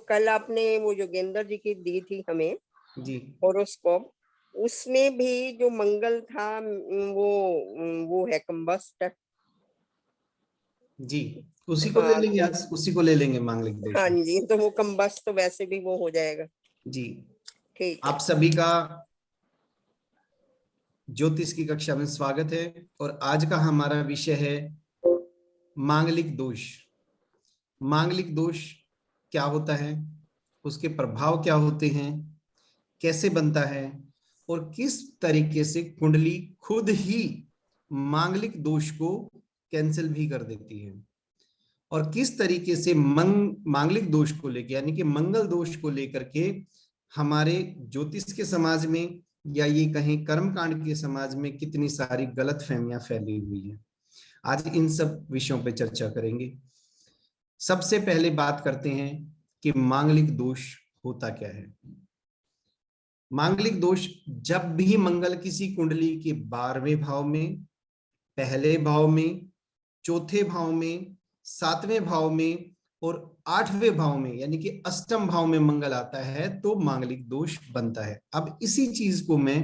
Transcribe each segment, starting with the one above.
कल आपने वो जोगेंद्र जी की दी थी हमें जी होरोस्कोप, उसमें भी जो मंगल था वो है कंबस्ट। जी, उसी को ले हाँ लेंगे, आज उसी को ले लेंगे मांगलिक दोष हाँ में। जी, तो वो कंबस्ट तो वैसे भी वो हो जाएगा। जी, ठीक है। आप सभी का ज्योतिष की कक्षा में स्वागत है। और आज का हमारा विषय है मांगलिक दोष। मांगलिक दोष क्या होता है, उसके प्रभाव क्या होते हैं, कैसे बनता है, और किस तरीके से कुंडली खुद ही मांगलिक दोष को कैंसिल भी कर देती है, और किस तरीके से मांगलिक दोष को लेकर यानी कि मंगल दोष को लेकर के हमारे ज्योतिष के समाज में या ये कहीं कर्मकांड के समाज में कितनी सारी गलत फहमियां फैली हुई है। आज इन सब विषयों पर चर्चा करेंगे। सबसे पहले बात करते हैं कि मांगलिक दोष होता क्या है। मांगलिक दोष जब भी मंगल किसी कुंडली के 12वें भाव में, पहले भाव में, चौथे भाव में, 7वें भाव में और 8वें भाव में यानी कि अष्टम भाव में मंगल आता है तो मांगलिक दोष बनता है। अब इसी चीज को मैं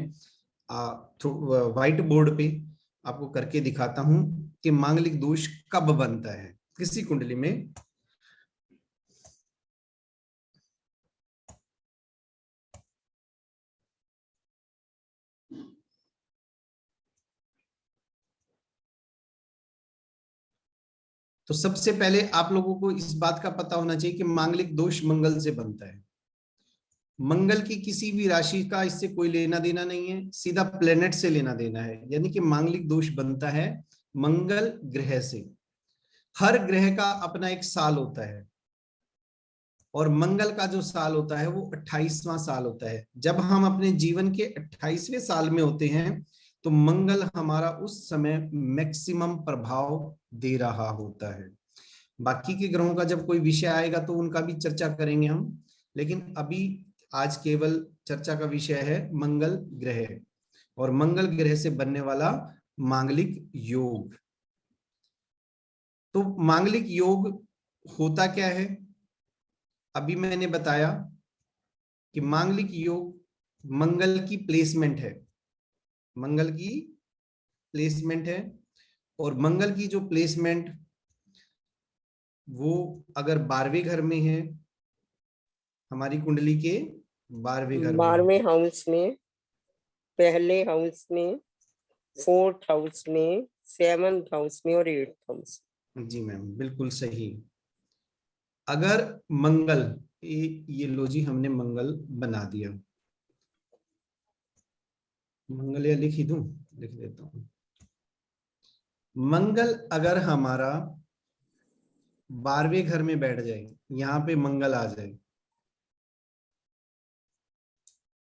व्हाइट बोर्ड पे आपको करके दिखाता हूं कि मांगलिक दोष कब बनता है किसी कुंडली में। तो सबसे पहले आप लोगों को इस बात का पता होना चाहिए कि मांगलिक दोष मंगल से बनता है। मंगल की किसी भी राशि का इससे कोई लेना देना नहीं है, सीधा प्लेनेट से लेना देना है। यानी कि मांगलिक दोष बनता है मंगल ग्रह से। हर ग्रह का अपना एक साल होता है और मंगल का जो साल होता है वो 28वां साल होता है। जब हम अपने जीवन के 28वें साल में होते हैं तो मंगल हमारा उस समय मैक्सिमम प्रभाव दे रहा होता है। बाकी के ग्रहों का जब कोई विषय आएगा तो उनका भी चर्चा करेंगे हम, लेकिन अभी आज केवल चर्चा का विषय है मंगल ग्रह और मंगल ग्रह से बनने वाला मांगलिक योग। तो मांगलिक योग होता क्या है, अभी मैंने बताया कि मांगलिक योग मंगल की प्लेसमेंट है। मंगल की प्लेसमेंट है और मंगल की जो प्लेसमेंट वो अगर 12वें घर में है, हमारी कुंडली के 12वें घर में है, 12वें हाउस में, पहले हाउस में, 4th हाउस में, 7th हाउस में और 8th हाउस। जी मैम बिल्कुल सही। अगर मंगल ये लो जी, हमने मंगल बना दिया। मंगल या लिख ही दूं, लिख देता हूं। मंगल अगर हमारा 12वें घर में बैठ जाए, यहां पे मंगल आ जाए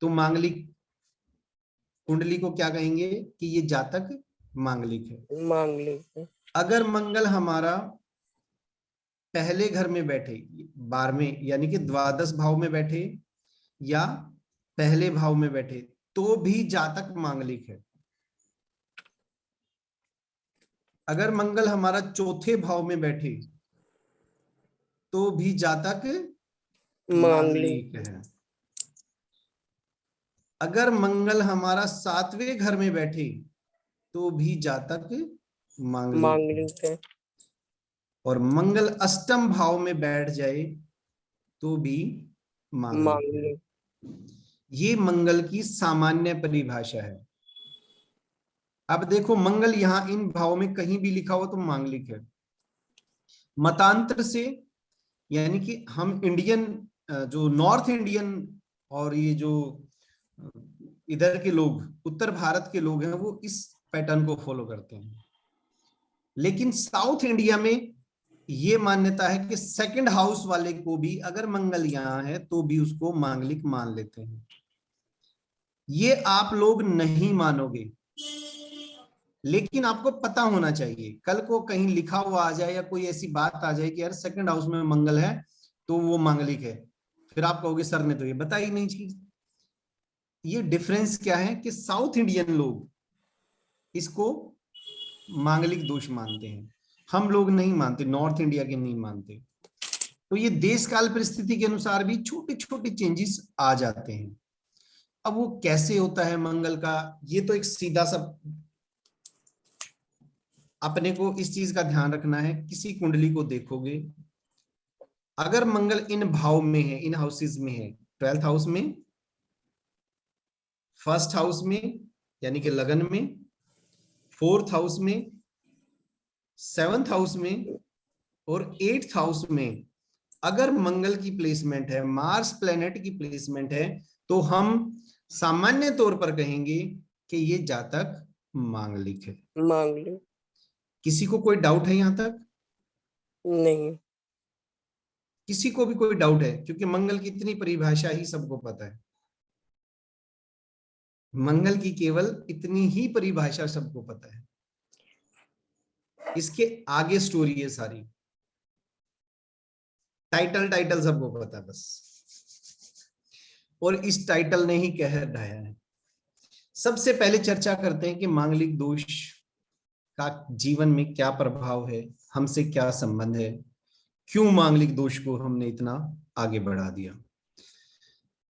तो मांगलिक कुंडली को क्या कहेंगे कि ये जातक मांगलिक है। मांगलिक। अगर मंगल हमारा पहले घर में बैठे, 12वें यानी कि द्वादश भाव में बैठे या पहले भाव में बैठे तो भी जातक मांगलिक है। अगर मंगल हमारा चौथे भाव में बैठे तो भी जातक मांगलिक मांगलिक। है। अगर मंगल हमारा 7वें घर में बैठे तो भी जातक मांगलिक है। मांगलिक है। और मंगल अष्टम भाव में बैठ जाए तो भी मांगलिक है। मांगलिक। ये मंगल की सामान्य परिभाषा है। अब देखो मंगल यहां इन भावों में कहीं भी लिखा हो तो मांगलिक है। मतांतर से यानी कि हम इंडियन जो नॉर्थ इंडियन और ये जो इधर के लोग उत्तर भारत के लोग हैं वो इस पैटर्न को फॉलो करते हैं। लेकिन साउथ इंडिया में ये मान्यता है कि सेकंड हाउस वाले को भी अगर मंगल यहां है तो भी उसको मांगलिक मान लेते हैं। ये आप लोग नहीं मानोगे लेकिन आपको पता होना चाहिए। कल को कहीं लिखा हुआ आ जाए या कोई ऐसी बात आ जाए कि यार सेकंड हाउस में मंगल है तो वो मांगलिक है, फिर आप कहोगे सर ने तो ये बताई नहीं चीज। ये डिफरेंस क्या है कि साउथ इंडियन लोग इसको मांगलिक दोष मानते हैं। हम लोग नहीं मानते, नॉर्थ इंडिया के नहीं मानते। तो ये देश काल परिस्थिति के अनुसार भी छोटे छोटे चेंजेस आ जाते हैं। अब वो कैसे होता है मंगल का, ये तो एक सीधा सा, अपने को इस चीज का ध्यान रखना है। किसी कुंडली को देखोगे, अगर मंगल इन भाव में है, इन हाउसेस में है, 12th हाउस में, फर्स्ट हाउस में यानी कि लगन में, 4th हाउस में, 7th हाउस में और 8th हाउस में अगर मंगल की प्लेसमेंट है, मार्स प्लेनेट की प्लेसमेंट है, तो हम सामान्य तौर पर कहेंगे कि ये जातक मांगलिक है। मांगलिक। किसी को कोई डाउट है यहां तक? नहीं। किसी को भी कोई डाउट है? क्योंकि मंगल की इतनी परिभाषा ही सबको पता है, मंगल की केवल इतनी ही परिभाषा सबको पता है, इसके आगे स्टोरी है सारी। टाइटल सबको पता है बस, और इस टाइटल ने ही कहर ढाया है। सबसे पहले चर्चा करते हैं कि मांगलिक दोष का जीवन में क्या प्रभाव है, हमसे क्या संबंध है, क्यों मांगलिक दोष को हमने इतना आगे बढ़ा दिया।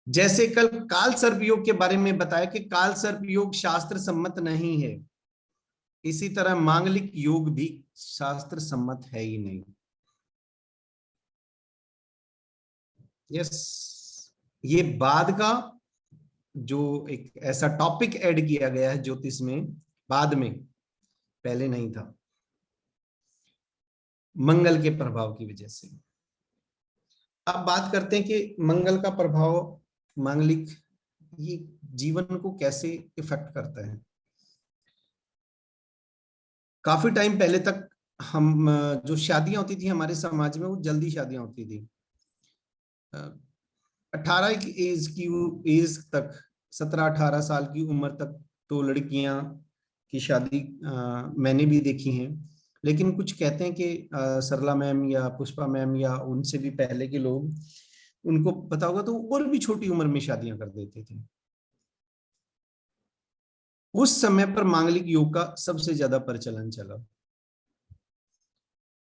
जैसे कल काल सर्प योग के बारे में बताया कि काल सर्प योग शास्त्र सम्मत नहीं है, इसी तरह मांगलिक योग भी शास्त्र सम्मत है ही नहीं। यस, ये बाद का जो एक ऐसा टॉपिक ऐड किया गया है ज्योतिष में, बाद में, पहले नहीं था, मंगल के प्रभाव की वजह से। अब बात करते हैं कि मंगल का प्रभाव मांगलिक ये जीवन को कैसे इफेक्ट करता है। काफी टाइम पहले तक हम जो शादियां होती थी हमारे समाज में, वो जल्दी शादियां होती थी। 18 की एज तक, 17-18 साल की उम्र तक तो लड़कियां की शादी मैंने भी देखी हैं। लेकिन कुछ कहते हैं कि सरला मैम या पुष्पा मैम या उनसे भी पहले के लोग, उनको पता होगा तो और भी छोटी उम्र में शादियां कर देते थे। उस समय पर मांगलिक योग का सबसे ज्यादा प्रचलन चला।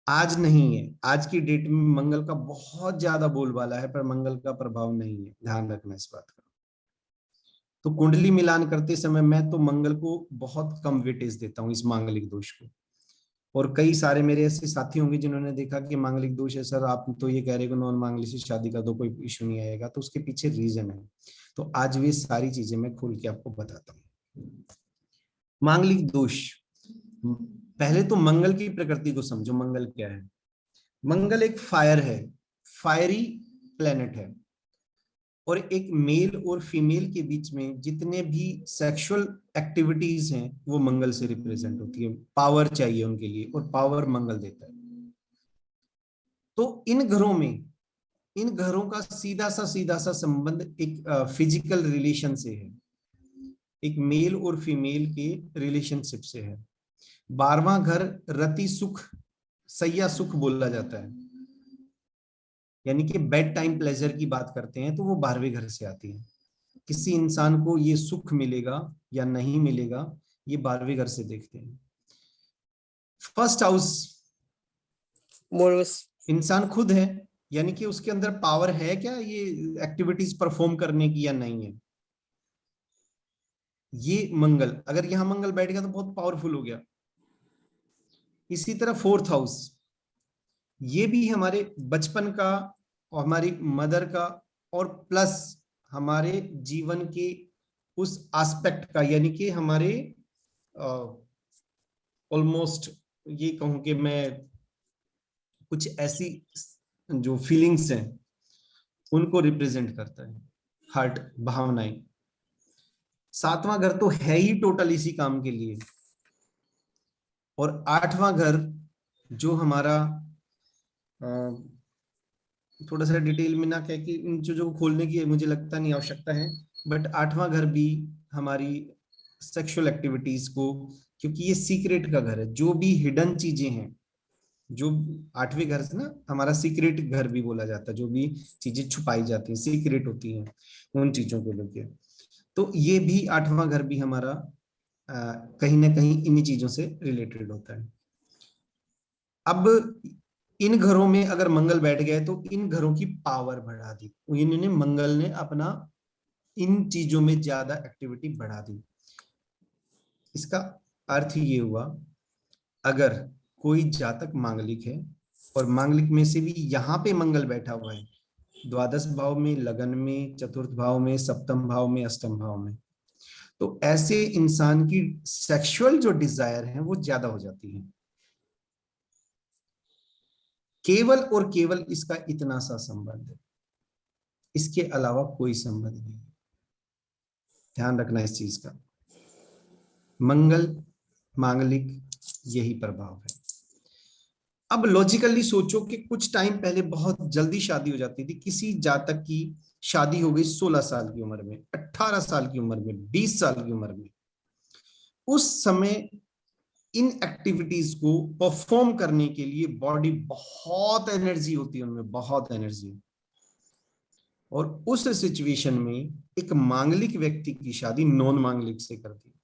आज नहीं है, आज की डेट में मंगल का बहुत ज्यादा बोलबाला है, पर मंगल का प्रभाव नहीं है, ध्यान रखना इस बात का। तो कुंडली मिलान करते समय मैं तो मंगल को बहुत कम वेटेज देता हूँ, इस मांगलिक दोष को। और कई सारे मेरे ऐसे साथी होंगे जिन्होंने देखा कि मांगलिक दोष है सर, आप तो ये कह रहे हो नॉन मांगलिक से शादी कर दो, कोई इशू नहीं आएगा, तो उसके पीछे रीजन है। तो आज वे सारी चीजें मैं खोल के आपको बताता हूँ। मांगलिक दोष, पहले तो मंगल की प्रकृति को समझो। मंगल क्या है? मंगल एक फायर है, फायरी प्लेनेट है, और एक मेल और फीमेल के बीच में जितने भी सेक्सुअल एक्टिविटीज हैं वो मंगल से रिप्रेजेंट होती है। पावर चाहिए उनके लिए, और पावर मंगल देता है। तो इन घरों में, इन घरों का सीधा सा संबंध एक फिजिकल रिलेशन से है, एक मेल और फीमेल के रिलेशनशिप से है। 12वां घर रति सुख, सैया सुख बोला जाता है, यानी कि बेड टाइम प्लेजर की बात करते हैं तो वो 12वें घर से आती है। किसी इंसान को ये सुख मिलेगा या नहीं मिलेगा, ये 12वें घर से देखते हैं। फर्स्ट हाउस, इंसान खुद है, यानी कि उसके अंदर पावर है क्या ये एक्टिविटीज परफॉर्म करने की या नहीं है। ये मंगल, अगर यहां मंगल बैठ गया तो बहुत पावरफुल हो गया। इसी तरह 4th हाउस, ये भी हमारे बचपन का और हमारी मदर का, और प्लस हमारे जीवन के उस एस्पेक्ट का, यानी कि हमारे ऑलमोस्ट ये कहूं कि मैं कुछ ऐसी जो फीलिंग्स हैं उनको रिप्रेजेंट करता है, हार्ट, भावनाएं। 7वां घर तो है ही टोटल इसी काम के लिए। और 8वां घर जो हमारा थोड़ा सा डिटेल में ना कह के इन चीजों को खोलने की मुझे लगता नहीं आवश्यकता है, बट 8वां घर भी हमारी सेक्सुअल एक्टिविटीज को, क्योंकि ये सीक्रेट का घर है, जो भी हिडन चीजें हैं, जो 8वें घर से ना हमारा सीक्रेट घर भी बोला जाता है, जो भी चीजें छुपाई जाती हैं, सीक्रेट होती हैं, उन चीजों को लेके। तो ये भी 8वां घर भी हमारा कहीं ना कहीं इन्हीं चीजों से रिलेटेड होता है। अब इन घरों में अगर मंगल बैठ गए तो इन घरों की पावर बढ़ा दी, इन्होंने मंगल ने अपना इन चीजों में ज्यादा एक्टिविटी बढ़ा दी। इसका अर्थ ये हुआ, अगर कोई जातक मांगलिक है और मांगलिक में से भी यहाँ पे मंगल बैठा हुआ है, द्वादश भाव में, लगन में, चतुर्थ भाव में, सप्तम भाव में, अष्टम भाव में, तो ऐसे इंसान की सेक्सुअल जो डिजायर है वो ज्यादा हो जाती है। केवल और केवल इसका इतना सा संबंध है, इसके अलावा कोई संबंध नहीं। ध्यान रखना इस चीज का। मंगल मांगलिक यही प्रभाव है। अब लॉजिकली सोचो कि कुछ टाइम पहले बहुत जल्दी शादी हो जाती थी। किसी जातक की शादी हो गई 16 साल की उम्र में, 18 साल की उम्र में, 20 साल की उम्र में। उस समय इन एक्टिविटीज को परफॉर्म करने के लिए बॉडी बहुत एनर्जी होती है, उनमें बहुत एनर्जी। और उस सिचुएशन में एक मांगलिक व्यक्ति की शादी नॉन मांगलिक से करती है।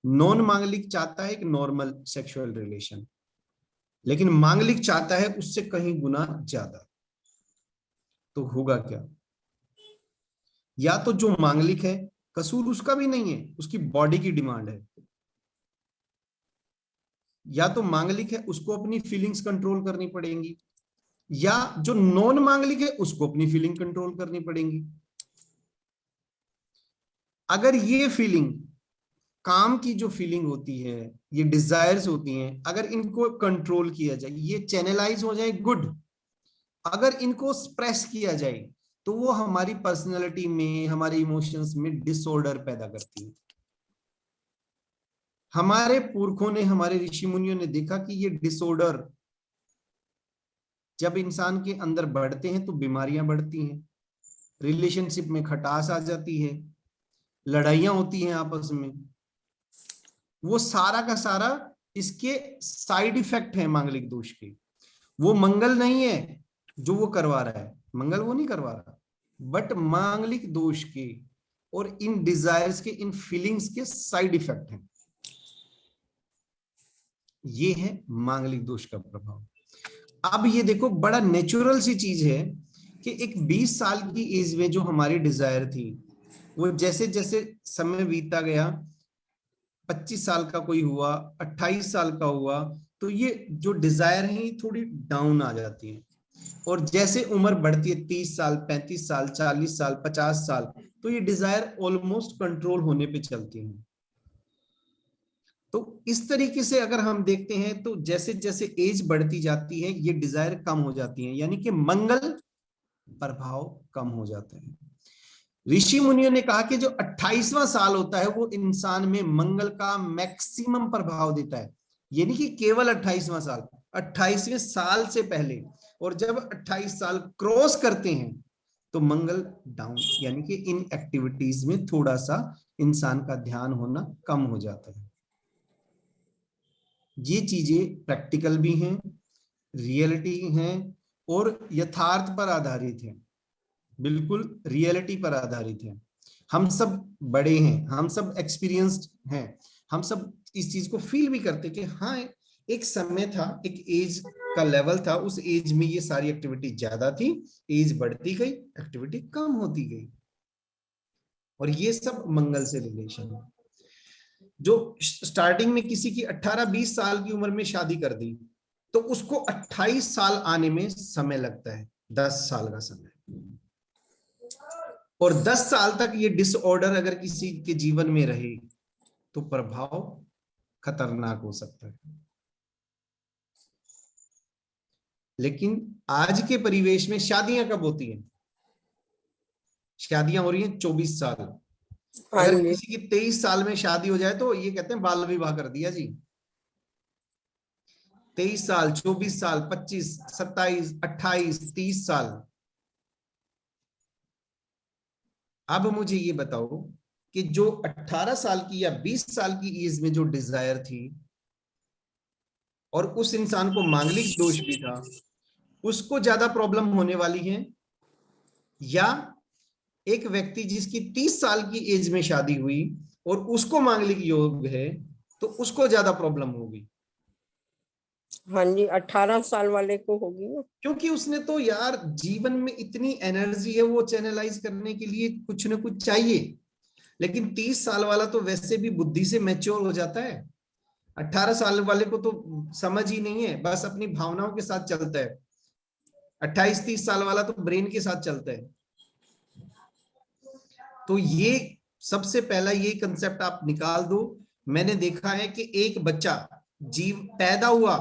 नॉन मांगलिक चाहता है एक नॉर्मल सेक्सुअल रिलेशन, लेकिन मांगलिक चाहता है उससे कहीं गुना ज्यादा। तो होगा क्या? या तो जो मांगलिक है, कसूर उसका भी नहीं है, उसकी बॉडी की डिमांड है। या तो मांगलिक है, उसको अपनी फीलिंग्स कंट्रोल करनी पड़ेंगी, या जो नॉन मांगलिक है उसको अपनी फीलिंग कंट्रोल करनी पड़ेंगी। अगर ये फीलिंग, काम की जो फीलिंग होती है, ये डिजायर्स होती हैं, अगर इनको कंट्रोल किया जाए, ये चैनलाइज हो जाए गुड, अगर इनको स्प्रेस किया जाए, तो वो हमारी पर्सनैलिटी में, हमारे इमोशंस में डिसऑर्डर पैदा करती है। हमारे पुरखों ने, हमारे ऋषि मुनियों ने देखा कि ये डिसऑर्डर जब इंसान के अंदर बढ़ते हैं तो बीमारियां बढ़ती हैं, रिलेशनशिप में खटास आ जाती है, लड़ाइयां होती हैं आपस में। वो सारा का सारा इसके साइड इफेक्ट है मांगलिक दोष के। वो मंगल नहीं है जो वो करवा रहा है, मंगल वो नहीं करवा रहा, बट मांगलिक दोष के और इन डिजायर्स के, इन फीलिंग्स के साइड इफेक्ट हैं। ये है मांगलिक दोष का प्रभाव। अब ये देखो, बड़ा नेचुरल सी चीज है कि एक 20 साल की एज में जो हमारी डिजायर थी, वो जैसे जैसे समय बीतता गया, 25 साल का कोई हुआ, 28 साल का हुआ, तो ये जो डिजायर है ये थोड़ी डाउन आ जाती है। और जैसे उम्र बढ़ती है, 30 साल, 35 साल, 40 साल, 50 साल, तो ये डिजायर ऑलमोस्ट कंट्रोल होने पे चलती है। तो इस तरीके से अगर हम देखते हैं तो जैसे जैसे एज बढ़ती जाती है ये डिजायर कम हो जाती है, यानी कि मंगल प्रभाव कम हो जाता है। ऋषि मुनियों ने कहा कि जो 28वां साल होता है वो इंसान में मंगल का मैक्सिमम प्रभाव देता है। ये नहीं कि केवल 28वां साल, 28वें साल से पहले, और जब 28 साल क्रॉस करते हैं तो मंगल डाउन, यानी कि इन एक्टिविटीज में थोड़ा सा इंसान का ध्यान होना कम हो जाता है। ये चीजें प्रैक्टिकल भी हैं, रियलिटी हैं और यथार्थ पर आधारित हैं, बिल्कुल रियलिटी पर आधारित है। हम सब बड़े हैं, हम सब एक्सपीरियंस्ड हैं, हम सब इस चीज को फील भी करते कि हाँ, एक समय था, एक एज का लेवल था, उस एज में ये सारी एक्टिविटी ज्यादा थी, एज बढ़ती गई, एक्टिविटी कम होती गई। और ये सब मंगल से रिलेशन है। जो स्टार्टिंग में किसी की 18-20 साल की उम्र में शादी कर दी, तो उसको 28 साल आने में समय लगता है, 10 साल का समय। और 10 साल तक ये डिसऑर्डर अगर किसी के जीवन में रहे तो प्रभाव खतरनाक हो सकता है। लेकिन आज के परिवेश में शादियां कब होती हैं? शादियां हो रही हैं 24 साल। अगर किसी की 23 साल में शादी हो जाए तो ये कहते हैं बाल विवाह कर दिया जी। 23 साल, 24 साल, 25, 27, 28, 30 साल। अब मुझे ये बताओ कि जो 18 साल की या 20 साल की एज में जो डिजायर थी और उस इंसान को मांगलिक दोष भी था, उसको ज्यादा प्रॉब्लम होने वाली है, या एक व्यक्ति जिसकी 30 साल की एज में शादी हुई और उसको मांगलिक योग है तो उसको ज्यादा प्रॉब्लम होगी? हाँ जी, 18 साल वाले को होगी ना। क्योंकि उसने तो यार जीवन में इतनी एनर्जी है, वो चैनलाइज करने के लिए कुछ ना कुछ चाहिए। लेकिन 30 साल वाला तो वैसे भी बुद्धि से मैच्योर हो जाता है। 18 साल वाले को तो समझ ही नहीं है, बस अपनी भावनाओं के साथ चलता है। 28-30 साल वाला तो ब्रेन के साथ चलता है। तो ये सबसे पहला ये कंसेप्ट आप निकाल दो। मैंने देखा है कि एक बच्चा जीव पैदा हुआ,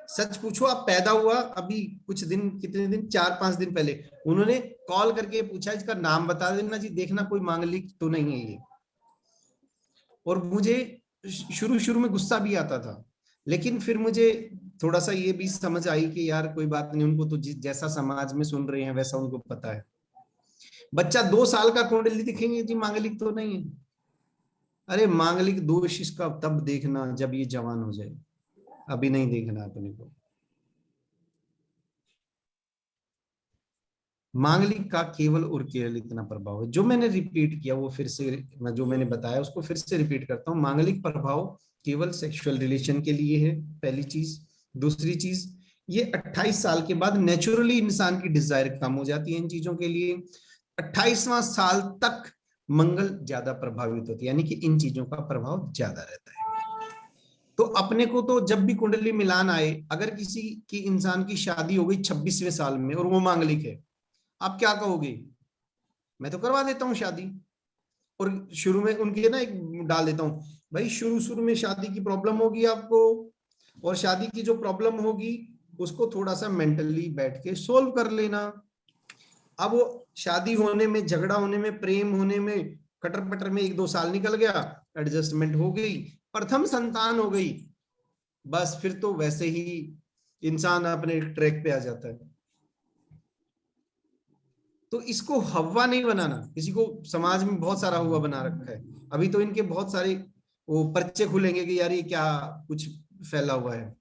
सच पूछो आप, पैदा हुआ अभी कुछ दिन, कितने दिन, 4-5 दिन पहले उन्होंने कॉल करके पूछा इसका नाम बता देना जी, देखना कोई मांगलिक तो नहीं है ये। और मुझे शुरू शुरू में गुस्सा भी आता था, लेकिन फिर मुझे थोड़ा सा ये भी समझ आई कि यार कोई बात नहीं, उनको तो जैसा समाज में सुन रहे हैं वैसा उनको पता है। बच्चा 2 साल का कुंडली दिखेंगे जी, मांगलिक तो नहीं है। अरे मांगलिक दोष इसका तब देखना जब ये जवान हो जाए, अभी नहीं देखना अपने को। मांगलिक का केवल और केवल इतना प्रभाव है, जो मैंने रिपीट किया वो फिर से, जो मैंने बताया उसको फिर से रिपीट करता हूँ। मांगलिक प्रभाव केवल सेक्सुअल रिलेशन के लिए है, पहली चीज। दूसरी चीज, ये 28 साल के बाद नेचुरली इंसान की डिजायर कम हो जाती है इन चीजों के लिए। 28वां साल तक मंगल ज्यादा प्रभावित होती है, यानी कि इन चीजों का प्रभाव ज्यादा रहता है। तो अपने को तो जब भी कुंडली मिलान आए, अगर किसी की इंसान की शादी हो गई 26वें साल में और वो मांगलिक है, आप क्या कहोगे? मैं तो करवा देता हूँ शादी। और शुरू में उनकी ना एक डाल देता हूँ, भाई शुरू शुरू में शादी की प्रॉब्लम होगी आपको, और शादी की जो प्रॉब्लम होगी उसको थोड़ा सा मेंटली बैठ के सोल्व कर लेना। अब वो शादी होने में, झगड़ा होने में, प्रेम होने में, कटर पटर में 1-2 साल निकल गया, एडजस्टमेंट हो गई, प्रथम संतान हो गई, बस फिर तो वैसे ही इंसान अपने ट्रैक पे आ जाता है। तो इसको हवा नहीं बनाना, किसी को समाज में बहुत सारा हुआ बना रखा है। अभी तो इनके बहुत सारे वो पर्चे खुलेंगे कि यार ये क्या कुछ फैला हुआ है।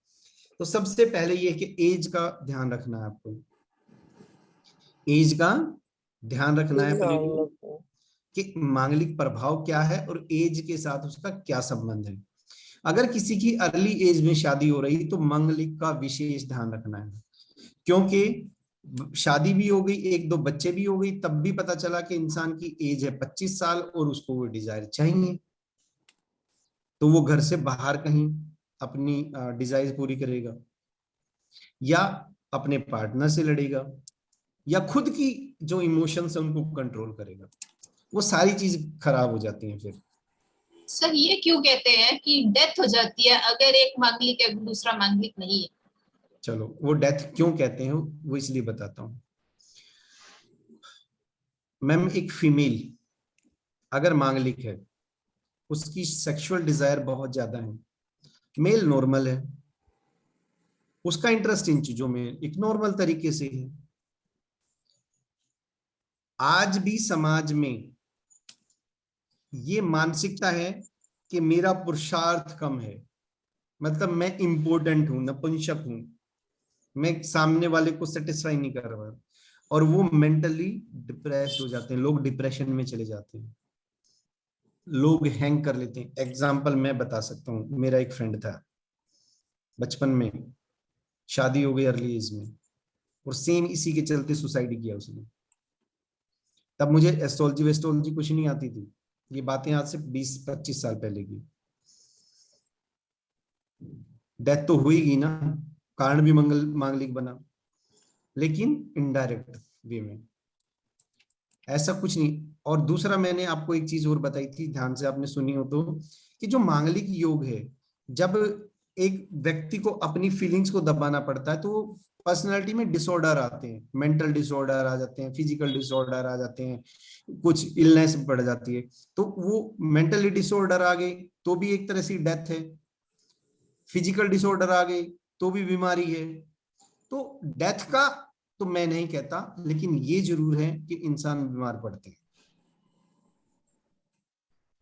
तो सबसे पहले ये कि एज का ध्यान रखना है आपको, एज का ध्यान रखना है अपने ध्यान को, रखो। कि मांगलिक प्रभाव क्या है और एज के साथ उसका क्या संबंध है। अगर किसी की अर्ली एज में शादी हो रही तो मांगलिक का विशेष ध्यान रखना है, क्योंकि शादी भी हो गई, 1-2 बच्चे भी हो गई, तब भी पता चला कि इंसान की एज है 25 साल और उसको वो डिजायर चाहिए, तो वो घर से बाहर कहीं अपनी डिजायर पूरी करेगा, या अपने पार्टनर से लड़ेगा, या खुद की जो इमोशंस है उनको कंट्रोल करेगा। वो सारी चीज खराब हो जाती हैं फिर। सर ये क्यों कहते हैं कि डेथ हो जाती है अगर एक मांगलिक है दूसरा मांगलिक नहीं है? चलो वो डेथ क्यों कहते हैं वो इसलिए बताता हूँ। मैम एक फीमेल अगर मांगलिक है, उसकी सेक्सुअल डिजायर बहुत ज्यादा है, मेल नॉर्मल है, उसका इंटरेस्ट इन चीजों में एक नॉर्मल तरीके से है। आज भी समाज में ये मानसिकता है कि मेरा पुरुषार्थ कम है, मतलब मैं इंपॉर्टेंट हूं, नपुंसक हूं, मैं सामने वाले को सेटिस्फाई नहीं कर रहा, और वो मेंटली डिप्रेस्ड हो जाते हैं, लोग डिप्रेशन में चले जाते हैं, लोग हैंग कर लेते हैं। एग्जाम्पल मैं बता सकता हूँ, मेरा एक फ्रेंड था, बचपन में शादी हो गई अर्ली एज में, और सेम इसी के चलते सुसाइड किया उसने। तब मुझे एस्ट्रोलॉजी वेस्ट्रोलॉजी कुछ नहीं आती थी, ये बातें आज से 20-25 साल पहले की। डेथ तो हुई ना, कारण भी मंगल मांगलिक बना, लेकिन इनडायरेक्ट वे में, ऐसा कुछ नहीं। और दूसरा मैंने आपको एक चीज और बताई थी, ध्यान से आपने सुनी हो तो, कि जो मांगलिक योग है, जब एक व्यक्ति को अपनी फीलिंग्स को दबाना पड़ता है तो पर्सनालिटी में डिसऑर्डर आते हैं, मेंटल डिसऑर्डर आ जाते हैं, फिजिकल डिसऑर्डर आ जाते हैं, कुछ इलनेस बढ़ जाती है। तो वो मेंटली डिसऑर्डर आ गई तो भी एक तरह से डेथ है, फिजिकल डिसऑर्डर आ गई तो भी बीमारी है। तो डेथ का तो मैं नहीं कहता, लेकिन ये जरूर है कि इंसान बीमार पड़ते हैं,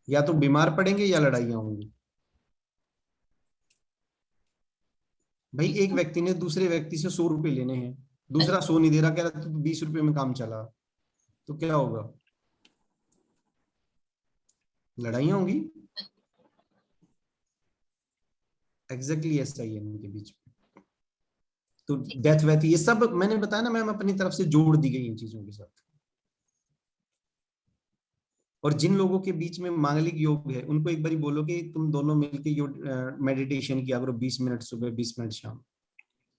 या तो बीमार पड़ेंगे या लड़ाइयां होंगी। भाई एक व्यक्ति ने दूसरे व्यक्ति से 100 रुपए लेने हैं, दूसरा 100 नहीं दे रहा, कह रहा तो 20 रुपए में काम चला, तो क्या होगा? लड़ाइयां होंगी। एग्जैक्टली ऐसा ही है इनके बीच में। तो डेथ वेथ ये सब मैंने बताया ना मैम, अपनी तरफ से जोड़ दी गई इन चीजों के साथ। और जिन लोगों के बीच में मांगलिक योग है उनको एक बारी बोलो कि तुम दोनों मिलके योग मेडिटेशन किया करो, 20 मिनट सुबह 20 मिनट शाम।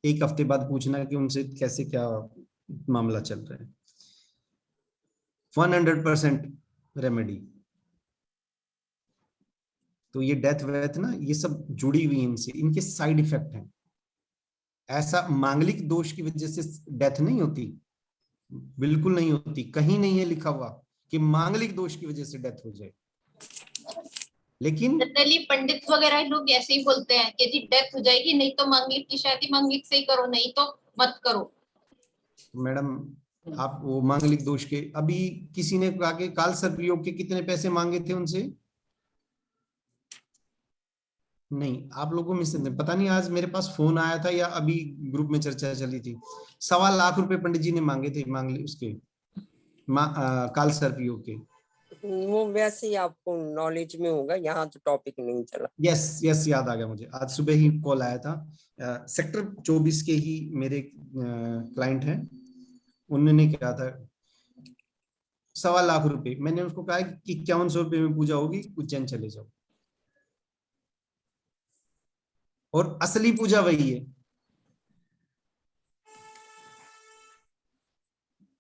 एक हफ्ते बाद पूछना कि उनसे कैसे क्या मामला चल रहा है। 100% रेमेडी। तो ये डेथ वेथ ना ये सब जुड़ी हुई इनसे, इनके साइड इफेक्ट हैं। ऐसा मांगलिक दोष की वजह से डेथ नहीं होती, बिल्कुल नहीं होती, कहीं नहीं है लिखा हुआ कि मांगलिक दोष की वजह से डेथ हो जाए। लेकिन जनरली पंडित वगैरह लोग ऐसे ही बोलते हैं कि जी डेथ हो जाएगी, नहीं तो मांगलिक की शादी मांगलिक से ही करो, नहीं तो मत करो। मैडम आप वो मांगलिक दोष के, अभी किसी ने कहा कि काल सर्प योग के कितने पैसे मांगे थे उनसे? नहीं, आप लोगों में से पता नहीं, आज मेरे पास फोन आया था या अभी ग्रुप में चर्चा चली थी, 1.25 लाख रुपए पंडित जी ने मांगे थे मांगलिक उसके काल सर्प योग के। वो वैसे ही आपको नॉलेज में होगा, यहाँ तो टॉपिक नहीं चला। यस यस, याद आ गया मुझे, आज सुबह ही कॉल आया था। सेक्टर 24 के ही मेरे क्लाइंट हैं, उन्होंने कहा था 1.25 लाख रुपए। मैंने उसको कहा कि 5100 रुपये में पूजा होगी, उज्जैन चले जाओ। और असली पूजा वही है,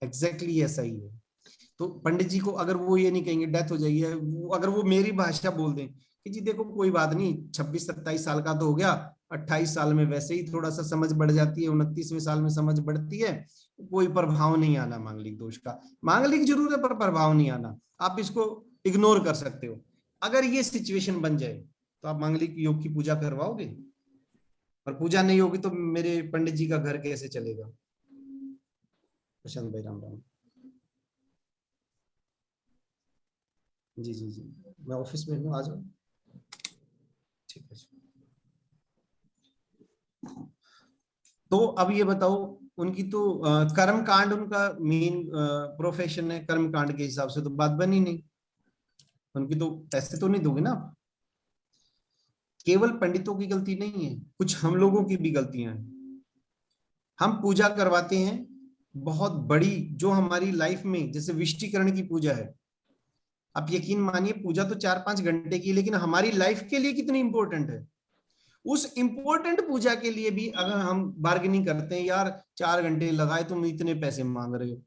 एग्जैक्टली ऐसा ही है। तो पंडित जी को अगर वो ये नहीं कहेंगे डेथ हो जाएगी, अगर वो मेरी भाषा बोल दें कि जी देखो कोई बात नहीं, 26-27 साल का तो हो गया, 28 साल में वैसे ही थोड़ा सा समझ बढ़ जाती है, 29वें साल में समझ बढ़ती है, कोई प्रभाव नहीं आना मांगलिक दोष का। मांगलिक जरूर है पर प्रभाव नहीं आना, आप इसको इग्नोर कर सकते हो। अगर ये सिचुएशन बन जाए तो आप मांगलिक योग की पूजा करवाओगे? और पूजा नहीं होगी तो मेरे पंडित जी का घर कैसे चलेगा? प्रशांत भाई राम राम। जी जी जी, मैं ऑफिस में हूँ, आ जाओ। ठीक है। तो अब ये बताओ, उनकी तो कर्म कांड उनका मेन प्रोफेशन है, कर्म कांड के हिसाब से तो बात बनी नहीं, उनकी तो पैसे तो नहीं दोगे ना आप। केवल पंडितों की गलती नहीं है, कुछ हम लोगों की भी गलतियां हैं। हम पूजा करवाते हैं बहुत बड़ी, जो हमारी लाइफ में, जैसे विष्टिकरण की पूजा है, आप यकीन मानिए पूजा तो 4-5 घंटे की, लेकिन हमारी लाइफ के लिए कितनी इंपॉर्टेंट है। उस इंपॉर्टेंट पूजा के लिए भी अगर हम बार्गेनिंग करते हैं, यार 4 घंटे लगाए तुम इतने पैसे मांग रहे हो,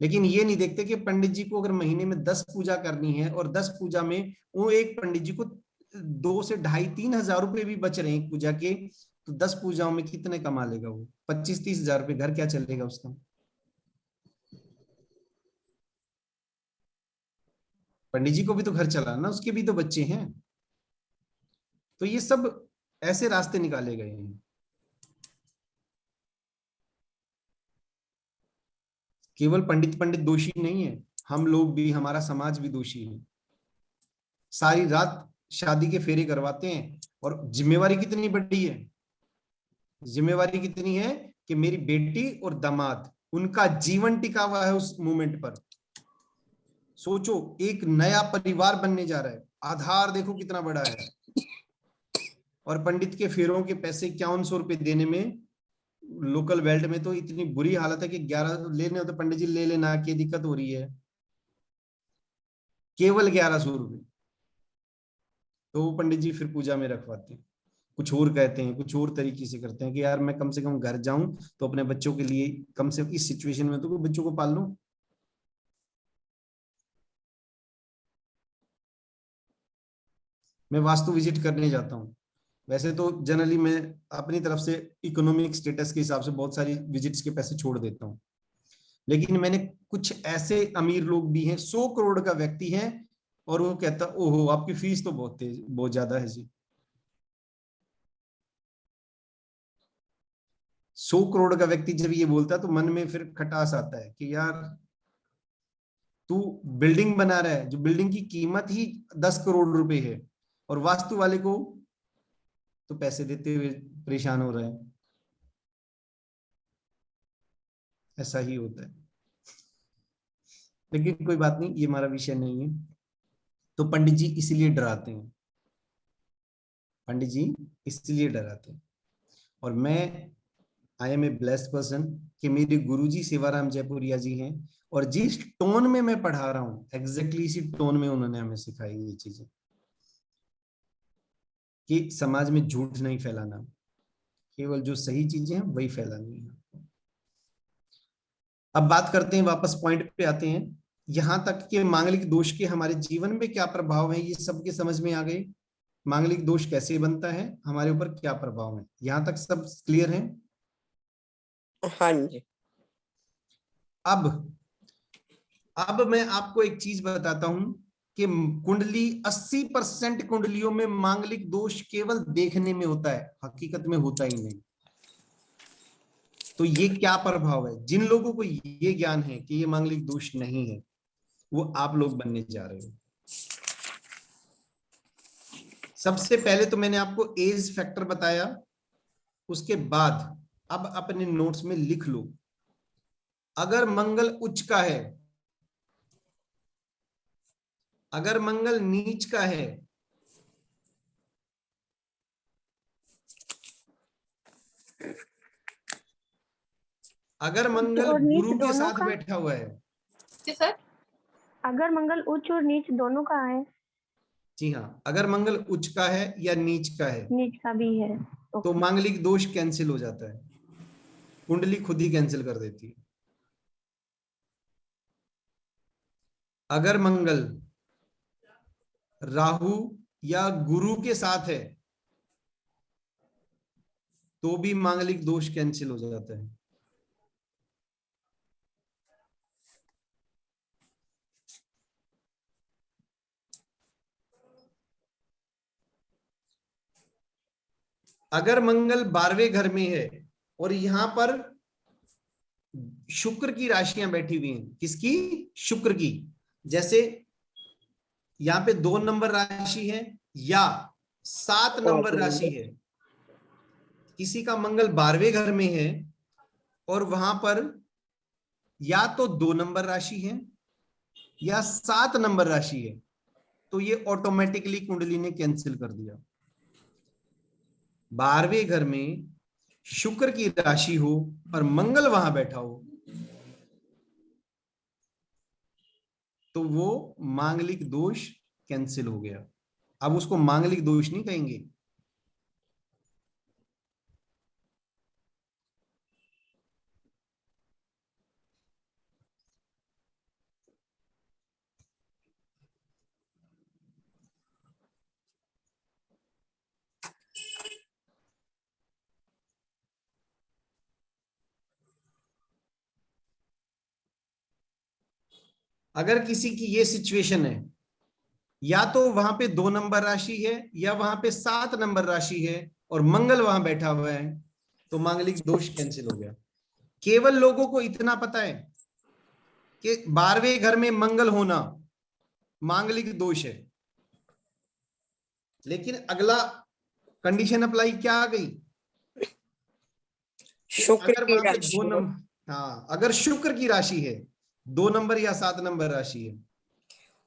लेकिन ये नहीं देखते कि पंडित जी को अगर महीने में 10 पूजा करनी है और 10 पूजा में वो एक पंडित जी को 2 से 2,500-3 हजार रुपए भी बच रहे हैं पूजा के, तो 10 पूजाओं में कितने कमा लेगा वो? 25-30 हजार रुपए, घर क्या चलेगा उसका? पंडित जी को भी तो घर चलाना, उसके भी तो बच्चे हैं। तो ये सब ऐसे रास्ते निकाले गए हैं। केवल पंडित पंडित दोषी नहीं है, हम लोग भी, हमारा समाज भी दोषी है। सारी रात शादी के फेरे करवाते हैं, और जिम्मेवारी कितनी बड़ी है, जिम्मेवारी कितनी है कि मेरी बेटी और दामाद, उनका जीवन टिका हुआ है उस मोमेंट पर। सोचो, एक नया परिवार बनने जा रहा है, आधार देखो कितना बड़ा है। और पंडित के फेरों के पैसे 5100 रुपए देने में, लोकल बेल्ट में तो इतनी बुरी हालत है कि 11 लेने होते, पंडित जी ले लेना, क्या दिक्कत हो रही है, केवल 1100 रुपए। तो वो पंडित जी फिर पूजा में रखवाते हैं, कुछ और कहते हैं, कुछ और तरीके से करते हैं कि यार मैं कम से कम घर जाऊं तो अपने बच्चों के लिए, कम से कम इस सिचुएशन में तो बच्चों को पाल लूं। मैं वास्तु विजिट करने जाता हूँ, वैसे तो जनरली मैं अपनी तरफ से इकोनॉमिक स्टेटस के हिसाब से बहुत सारी विजिट्स के पैसे छोड़ देता हूँ, लेकिन मैंने कुछ ऐसे अमीर लोग भी हैं, 100 करोड़ का व्यक्ति है, और वो कहता ओहो आपकी फीस तो बहुत ज्यादा है जी। 100 करोड़ का व्यक्ति जब ये बोलता है तो मन में फिर खटास आता है कि यार तू बिल्डिंग बना रहा है, जो बिल्डिंग की कीमत ही 10 करोड़ रुपए है, और वास्तु वाले को तो पैसे देते हुए परेशान हो रहा है। ऐसा ही होता है, लेकिन कोई बात नहीं, ये हमारा विषय नहीं है। तो पंडित जी इसीलिए डराते हैं, पंडित जी इसलिए डराते हैं। और मैं I am a blessed person कि मेरे गुरुजी सेवाराम जयपुरिया जी हैं, और जिस टोन में मैं पढ़ा रहा हूँ एग्जैक्टली इसी टोन में उन्होंने हमें सिखाई ये चीजें, कि समाज में झूठ नहीं फैलाना, केवल जो सही चीजें हैं वही फैलानी है। अब बात करते हैं, वापस पॉइंट पे आते हैं, यहां तक कि मांगलिक दोष के हमारे जीवन में क्या प्रभाव है, ये सबके समझ में आ गए। मांगलिक दोष कैसे बनता है, हमारे ऊपर क्या प्रभाव है, यहां तक सब क्लियर है। हाँ जी। अब मैं आपको एक चीज बताता हूं कि कुंडली 80% कुंडलियों में मांगलिक दोष केवल देखने में होता है, हकीकत में होता ही नहीं। तो ये क्या प्रभाव है, जिन लोगों को ये ज्ञान है कि ये मांगलिक दोष नहीं है, वो आप लोग बनने जा रहे हो। सबसे पहले तो मैंने आपको एज फैक्टर बताया, उसके बाद अब अपने नोट्स में लिख लो, अगर मंगल उच्च का है, अगर मंगल नीच का है, अगर मंगल और नीच गुरु के दोनों साथ का? बैठा हुआ है, सर अगर मंगल उच्च और नीच दोनों का है? जी हाँ, अगर मंगल उच्च का है या नीच का है, नीच का भी है तो ओके। मांगलिक दोष कैंसिल हो जाता है, कुंडली खुद ही कैंसिल कर देती है। अगर मंगल राहु या गुरु के साथ है, तो भी मांगलिक दोष कैंसिल हो जाता है। अगर मंगल 12वें घर में है और यहां पर शुक्र की राशियां बैठी हुई हैं, किसकी? शुक्र की। जैसे यहाँ पे 2 नंबर राशि है या 7 नंबर राशि है, किसी का मंगल 12वें घर में है और वहां पर या तो 2 नंबर राशि है या 7 नंबर राशि है, तो ये ऑटोमेटिकली कुंडली ने कैंसिल कर दिया। 12वें घर में शुक्र की राशि हो और मंगल वहां बैठा हो, तो वो मांगलिक दोष कैंसिल हो गया। अब उसको मांगलिक दोष नहीं कहेंगे। अगर किसी की ये सिचुएशन है, या तो वहां पे 2 नंबर राशि है या वहां पे 7 नंबर राशि है और मंगल वहां बैठा हुआ है, तो मांगलिक दोष कैंसिल हो गया। केवल लोगों को इतना पता है कि 12वें घर में मंगल होना मांगलिक दोष है, लेकिन अगला कंडीशन अप्लाई क्या आ गई? शुक्र अगर की वहां पे राशि 2 हो नंबर, हाँ, अगर शुक्र की राशि है, 2 नंबर या 7 नंबर राशि है,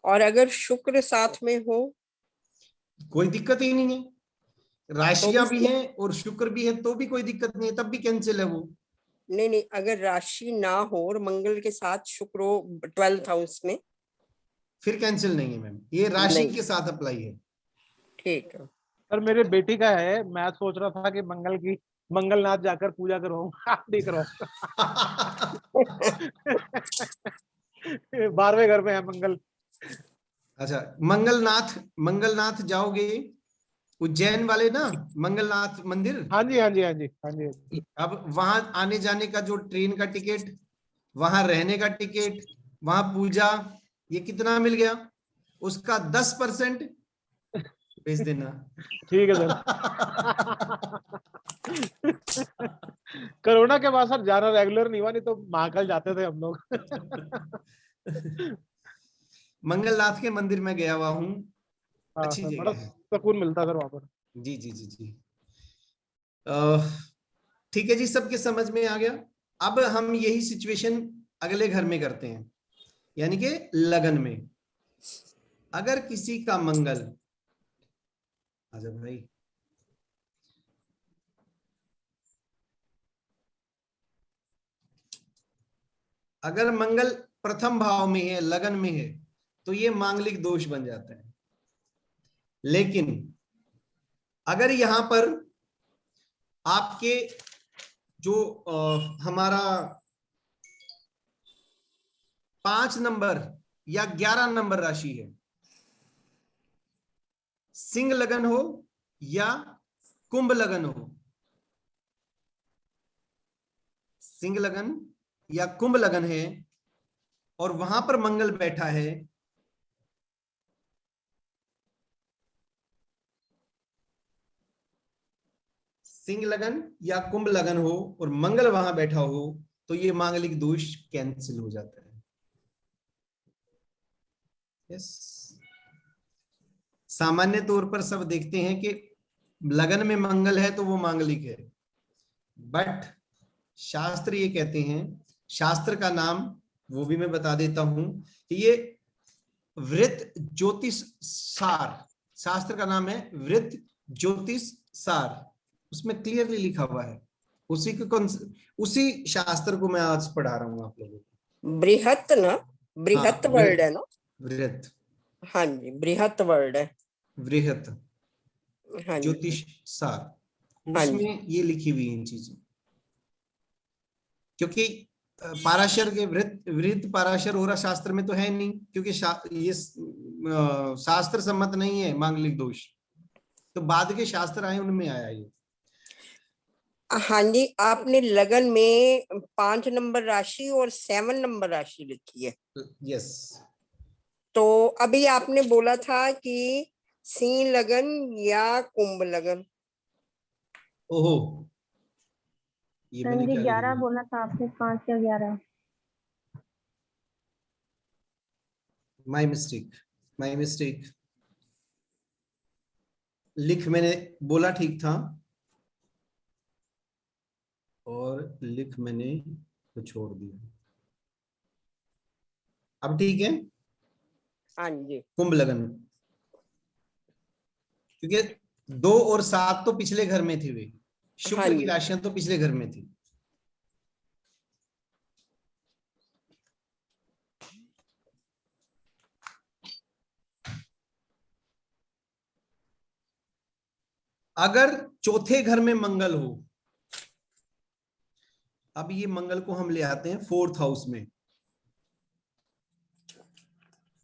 और अगर शुक्र साथ में हो कोई दिक्कत ही नहीं है। तो राशियां भी भी, हैं और शुक्र भी है, तो भी कोई दिक्कत नहीं है, तब भी कैंसिल है वो। नहीं नहीं, अगर राशि ना हो और मंगल के साथ शुक्र हो 12th हाउस में, फिर कैंसिल नहीं है मैम, ये राशि नहीं, के साथ अप्लाई है। ठीक है। सर मेरे बेटी का है, मैं सोच रहा था कि मंगलनाथ जाकर पूजा करो। आप देख रहा हूँ। 12वें घर में है मंगल। अच्छा, मंगलनाथ, मंगलनाथ जाओगे, उज्जैन वाले ना, मंगलनाथ मंदिर। हाँ जी हाँ जी हाँ जी हाँ जी। अब वहां आने जाने का जो ट्रेन का टिकट, वहां रहने का टिकट, वहां पूजा, ये कितना मिल गया? उसका 10% भेज देना। ठीक है सर। कोरोना के बाद सर जाना रेगुलर नहीं हुआ, नहीं तो महाकाल जाते थे हम लोग। मंगलनाथ के मंदिर में गया हुआ हूँ, हाँ अच्छी सर, बड़ा जगह है। सुकून मिलता है सर वहां पर। जी जी जी जी। अह, ठीक है जी, सबके समझ में आ गया। अब हम यही सिचुएशन अगले घर में करते हैं, यानी कि लगन में। अगर किसी का मंगल, आजा भाई, अगर मंगल प्रथम भाव में है, लगन में है, तो ये मांगलिक दोष बन जाता है। लेकिन अगर यहां पर आपके जो हमारा 5 नंबर या 11 नंबर राशि है, सिंह लगन हो या कुंभ लगन हो, सिंह लगन या कुंभ लगन है और वहां पर मंगल बैठा है, सिंह लगन या कुंभ लगन हो और मंगल वहां बैठा हो, तो ये मांगलिक दोष कैंसिल हो जाता है। यस, सामान्य तौर पर सब देखते हैं कि लगन में मंगल है तो वो मांगलिक है, बट शास्त्र ये कहते हैं, शास्त्र का नाम वो भी मैं बता देता हूं कि ये वृत्त ज्योतिष सार, शास्त्र का नाम है वृत्त ज्योतिष सार, उसमें क्लियरली लिखा हुआ है। उसी शास्त्र को मैं आज पढ़ा रहा हूं आप लोगों को। बृहत ना, बृहत हाँ, वर्ड है ना? वृत्त, हाँ जी, बृहत वर्ड है। वृहत हाँ जी, ज्योतिष सार, हाँ जी। उसमें ये लिखी हुई इन चीजें, क्योंकि पाराशर के वृत्त पाराशर हो रहा शास्त्र में तो है नहीं, क्योंकि ये शास्त्र सम्मत नहीं है मांगलिक दोष, तो बाद के शास्त्र आए उनमें आया ये। हाँ जी, आपने लगन में 5 नंबर राशि और 7 नंबर राशि लिखी है। यस, तो अभी आपने बोला था कि सिंह लगन या कुंभ लगन। ओहो, ये सर मैंने जी क्या लिख 11 दिया? बोला था आपने, 5 या 11? माय मिस्टेक, माय मिस्टेक, लिख मैंने बोला ठीक था और लिख मैंने तो छोड़ दिया। अब ठीक है, हाँ जी, कुंभ लगन, क्योंकि 2 और 7 तो पिछले घर में थी, वे हाँ शुक्र की जी। राशियां तो पिछले घर में थी। अगर चौथे घर में मंगल हो, अब ये मंगल को हम ले आते हैं 4th हाउस में।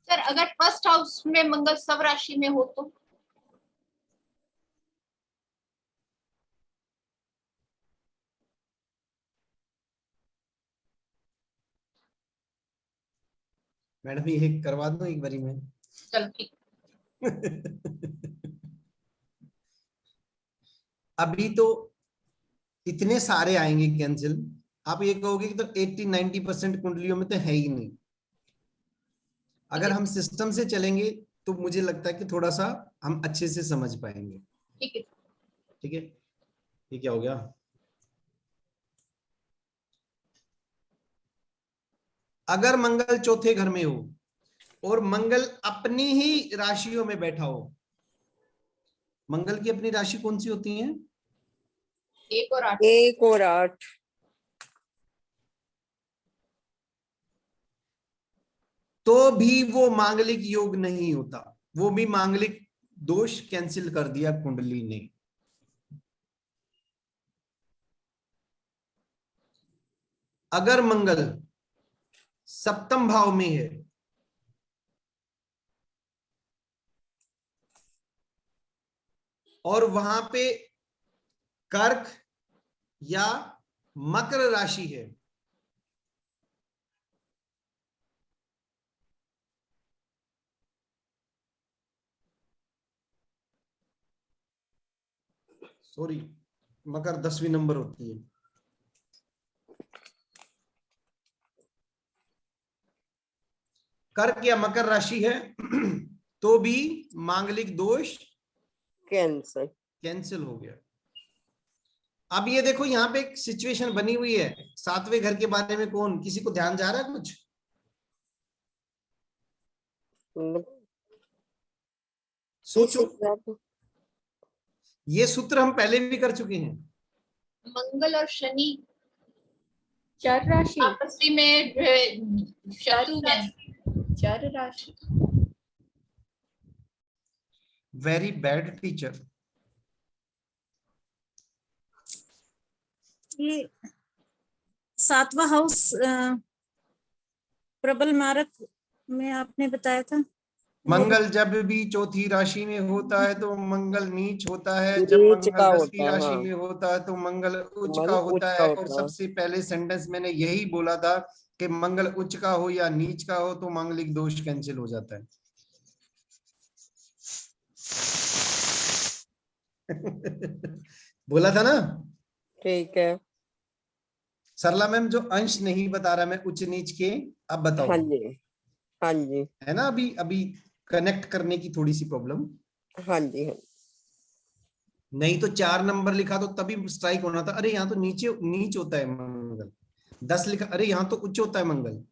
सर अगर फर्स्ट हाउस में मंगल सब राशि में हो तो? मैडम ये करवा दो एक बारी में। चल ठीक। अभी तो इतने सारे आएंगे कैंसिल, आप ये कहोगे कि तो 80-90% कुंडलियों में तो है ही नहीं। अगर हम सिस्टम से चलेंगे तो मुझे लगता है कि थोड़ा सा हम अच्छे से समझ पाएंगे। ठीक है। ठीक है, ये क्या हो गया? अगर मंगल चौथे घर में हो और मंगल अपनी ही राशियों में बैठा हो, मंगल की अपनी राशि कौन सी होती है? 1 और 8। 1 और 8। तो भी वो मांगलिक योग नहीं होता, वो भी मांगलिक दोष कैंसिल कर दिया कुंडली ने। अगर मंगल सप्तम भाव में है और वहां पे कर्क या मकर राशि है, सॉरी मकर 10वीं नंबर होती है, कर्क या मकर राशि है, तो भी मांगलिक दोष कैंसर। कैंसिल हो गया। अब ये देखो यहाँ पे एक सिचुएशन बनी हुई है, 7वें घर के बारे में कौन, किसी को ध्यान जा रहा है कुछ? सोचो, ये सूत्र हम पहले भी कर चुके हैं। मंगल और शनि चर राशि, आपसी में शत्रु में चर राशि, वेरी बैड टीचर। ये 7वां हाउस प्रबल मारक में आपने बताया था। मंगल जब भी चौथी राशि में होता है तो मंगल नीच होता है, जब नीच मंगल का 10वीं होता है, राशि हाँ। में होता है तो मंगल उच्च मन का उच्च होता का है। और होता है। सबसे पहले सेंटेंस मैंने यही बोला था कि मंगल उच्च का हो या नीच का हो तो मांगलिक दोष कैंसिल हो जाता है। बोला था ना। ठीक है। सरला मैम जो अंश नहीं बता रहा मैं उच्च नीच के, अब बताओ। हाँ जी, हाँ जी, है ना, अभी अभी कनेक्ट करने की थोड़ी सी प्रॉब्लम। हाँ जी, हाँ। नहीं तो 4 नंबर लिखा तो तभी स्ट्राइक होना था। अरे यहाँ तो नीचे नीच होता है मंगल। 10 लिखा, अरे यहाँ तो उच्च होता है मंगल।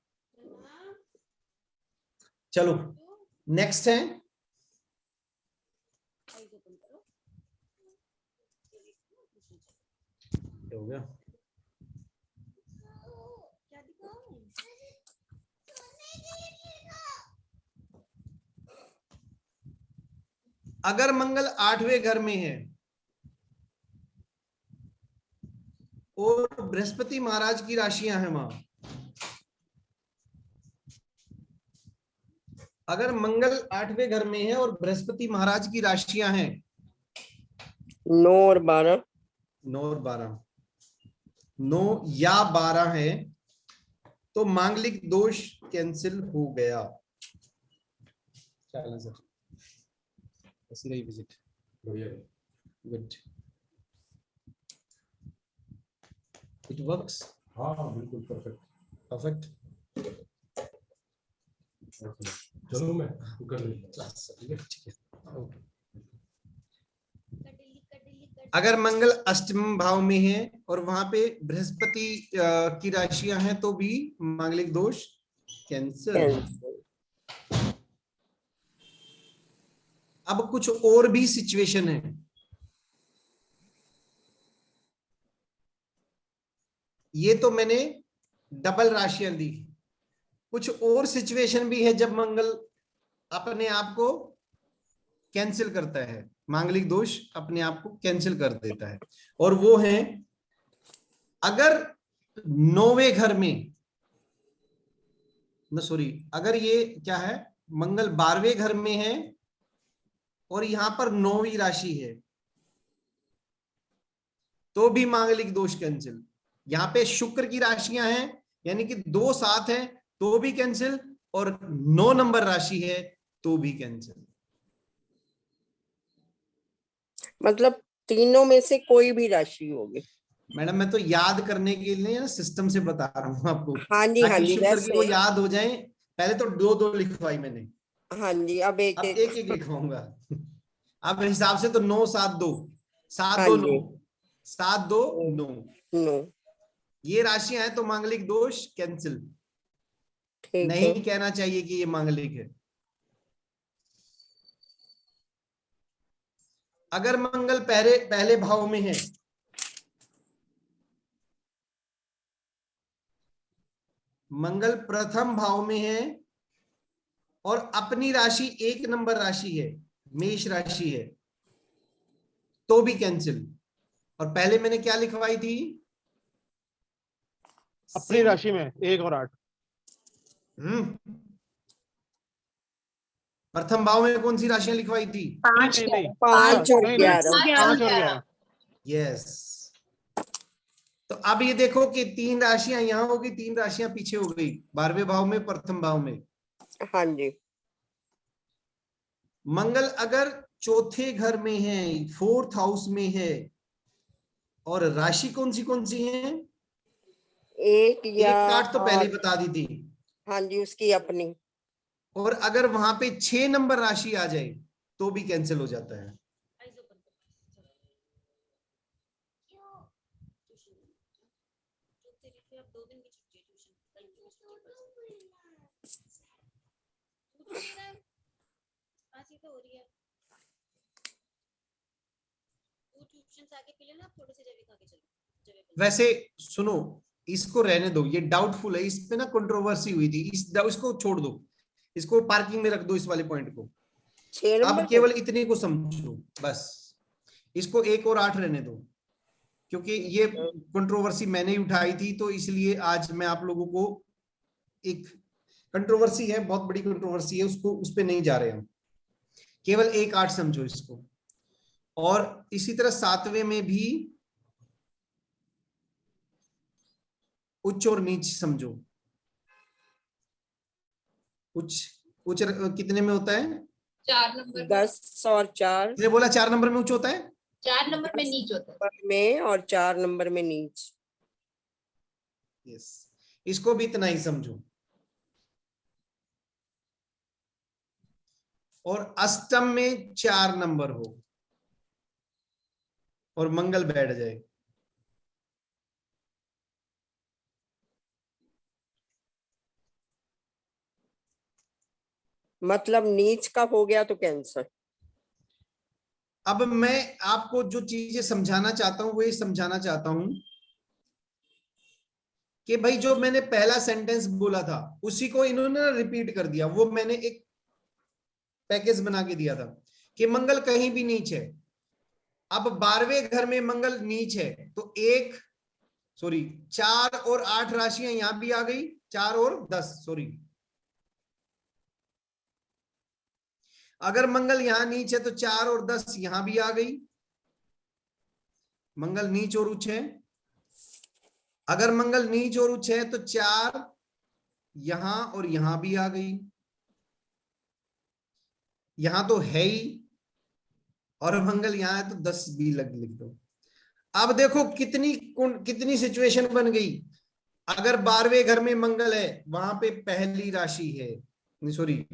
चलो नेक्स्ट है, हो गया। अगर मंगल 8वें घर में है और बृहस्पति महाराज की राशियां हैं वहां, अगर मंगल 8वें घर में है और बृहस्पति महाराज की राशियां हैं 9 और 12, 9 और 12, 9 या 12 है तो मांगलिक दोष कैंसिल हो गया। चलो सर, ऐसी रही विजिट, बढ़िया, गुड, इट वर्क्स। हाँ हाँ बिल्कुल परफेक्ट। परफेक्ट। चलो मैं कर लेता क्लास ठीक है। ओके। अगर मंगल अष्टम भाव में है और वहां पे बृहस्पति की राशियां हैं तो भी मांगलिक दोष कैंसिल। कैंसिल। अब कुछ और भी सिचुएशन है। ये तो मैंने डबल राशियां दी, कुछ और सिचुएशन भी है जब मंगल अपने आप को कैंसिल करता है, मांगलिक दोष अपने आप को कैंसिल कर देता है। और वो है अगर 9वें घर में, सॉरी, अगर ये क्या है, मंगल 12वें घर में है और यहां पर 9वीं राशि है तो भी मांगलिक दोष कैंसिल। यहां पे शुक्र की राशियां हैं यानी कि 2 7 है तो भी कैंसिल, और 9 नंबर राशि है तो भी कैंसिल। मतलब तीनों में से कोई भी राशि होगी। मैडम मैं तो याद करने के लिए सिस्टम से बता रहा हूं आपको, हाँ जी, हाँ ताकि जी, शुक्र की वो वैसे। याद हो जाए। पहले तो 2 2 लिखवाई मैंने, हाँ जी, अब एक अब एक। 1 1 लिखवाऊंगा। अब हिसाब से तो 9 7 2 7 हाँ 2 जी। 9 7 2 9, 9। ये राशियां हैं तो मांगलिक दोष कैंसिल। ठीक है। नहीं कहना चाहिए कि ये मांगलिक है। अगर मंगल पहले पहले भाव में है, मंगल प्रथम भाव में है और अपनी राशि 1 नंबर राशि है, मेष राशि है, तो भी कैंसिल। और पहले मैंने क्या लिखवाई थी, अपनी राशि में 1 और 8। प्रथम भाव में कौन सी राशियां लिखवाई थी? नहीं नहीं 5 और नहीं, 11। 5 और 11। यस। तो अब ये देखो कि 3 राशियां यहां हो गई, 3 राशियां पीछे हो गई, 12वें भाव में, प्रथम भाव में। हाँ जी। मंगल अगर चौथे घर में है, 4th हाउस में है, और राशि कौन सी है? एक या एक काट तो पहले ही 8। बता दी थी। हाँ जी, उसकी अपनी। और अगर वहां पे 6 नंबर राशि आ जाए तो भी कैंसिल हो जाता है। वैसे सुनो, इसको रहने दो, ये डाउटफुल है, इस पे ना कंट्रोवर्सी हुई थी, इसको छोड़ दो, इसको पार्किंग में रख दो, इस वाले पॉइंट को। 6 अब नंबर केवल इतने को समझो बस, इसको 1 और 8 रहने दो, क्योंकि ये कंट्रोवर्सी मैंने ही उठाई थी, तो इसलिए आज मैं आप लोगों को, एक कंट्रोवर्सी है, बहुत बड़ी कंट्रोवर्सी है, उसको उस पे नहीं जा रहे हम, केवल 1 8 समझो इसको। और इसी तरह 7वें में भी उच्च और नीच समझो। उच्च उच्च कितने में होता है? 4 नंबर में। 10 और 4 किसने बोला 4 नंबर में उच्च होता है? 4 नंबर में नीच होता है। नंबर में और 4 नंबर में नीच। यस, इसको भी इतना ही समझो। और अष्टम में 4 नंबर हो और मंगल बैठ जाए, मतलब नीच का हो गया तो कैंसर। अब मैं आपको जो चीजें समझाना चाहता हूं वो ये समझाना चाहता हूं कि भाई जो मैंने पहला सेंटेंस बोला था उसी को इन्होंने रिपीट कर दिया। वो मैंने एक पैकेज बना के दिया था कि मंगल कहीं भी नीच है। अब 12वें घर में मंगल नीच है तो 4 और 8 राशियां यहां भी आ गई, 4 और 10 सॉरी। अगर मंगल यहां नीच है तो 4 और 10 यहां भी आ गई, मंगल नीच और उच्च है। अगर मंगल नीच और उच्च है तो 4 यहां और यहां भी आ गई, यहां तो है ही, और मंगल यहां है तो 10 भी लिख दो। अब देखो कितनी सिचुएशन बन गई। अगर 12वें घर में मंगल है, वहां पे पहली राशि है, सॉरी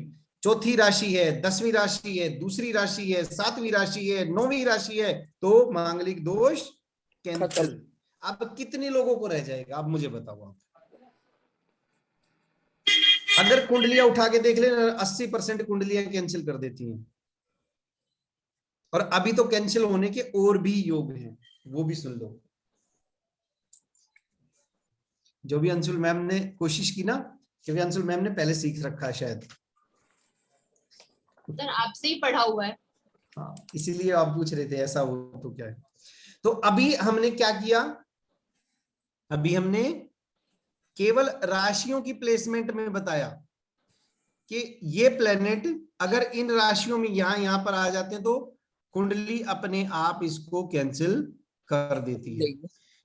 चौथी राशि है, 10वीं राशि है, दूसरी राशि है, 7वीं राशि है, 9वीं राशि है, तो मांगलिक दोष कैंसिल। अब कितने लोगों को रह जाएगा, अब मुझे बताओ आप। अगर कुंडलियां उठा के देख लेना, 80% कुंडलियां कैंसिल कर देती हैं। और अभी तो कैंसिल होने के और भी योग हैं, वो भी सुन लो। जो भी अंशुल मैम ने कोशिश की ना, क्योंकि अंशुल मैम ने पहले सीख रखा है शायद, सर आपसे ही पढ़ा हुआ है। हाँ इसीलिए आप पूछ रहे थे ऐसा हो तो क्या है। तो अभी हमने क्या किया, अभी हमने केवल राशियों की प्लेसमेंट में बताया कि ये प्लेनेट अगर इन राशियों में यहां पर आ जाते हैं तो कुंडली अपने आप इसको कैंसिल कर देती है।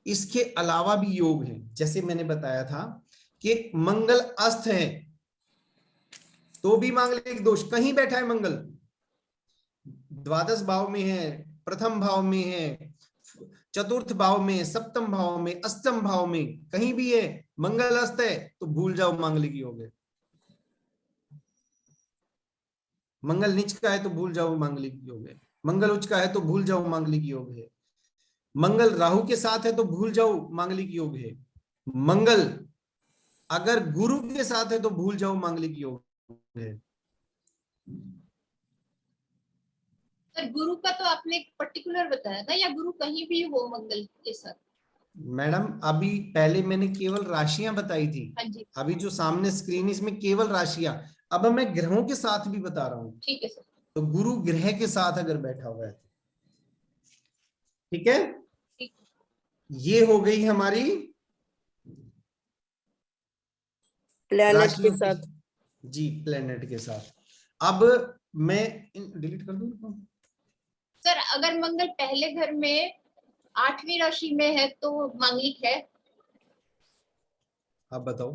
इसके अलावा भी योग हैं, जैसे मैंने बताया था कि मंगल अस्त है तो भी मांगलिक दोष। कहीं बैठा है मंगल, द्वादश भाव में है, प्रथम भाव में है, चतुर्थ भाव में, सप्तम भाव में, अष्टम भाव में, कहीं भी है, मंगल अस्त है तो भूल जाओ मांगलिक योग है। मंगल नीच का है तो भूल जाओ मांगलिक योग है। मंगल उच्च का है तो भूल जाओ मांगलिक योग है। मंगल राहु के साथ है तो भूल जाओ मांगलिक योग है। मंगल अगर गुरु के साथ है तो भूल जाओ मांगलिक योग है। सर गुरु का तो आपने एक पर्टिकुलर बताया था, या गुरु कहीं भी हो मंगल के साथ? मैडम अभी पहले मैंने केवल राशियां बताई थी, हाँ जी अभी जो सामने स्क्रीन इसमें केवल राशियां। अब मैं ग्रहों के साथ भी बता रहा हूं। ठीक है सर। तो गुरु ग्रह के साथ अगर बैठा हुआ है, ठीक है, ठीक। ये हो गई हमारी प्लेनेट राशियों के साथ। जी प्लेनेट के साथ। अब मैं डिलीट कर दूं। सर अगर मंगल पहले घर में 8वीं राशि में है तो मांगलिक है? आप बताओ,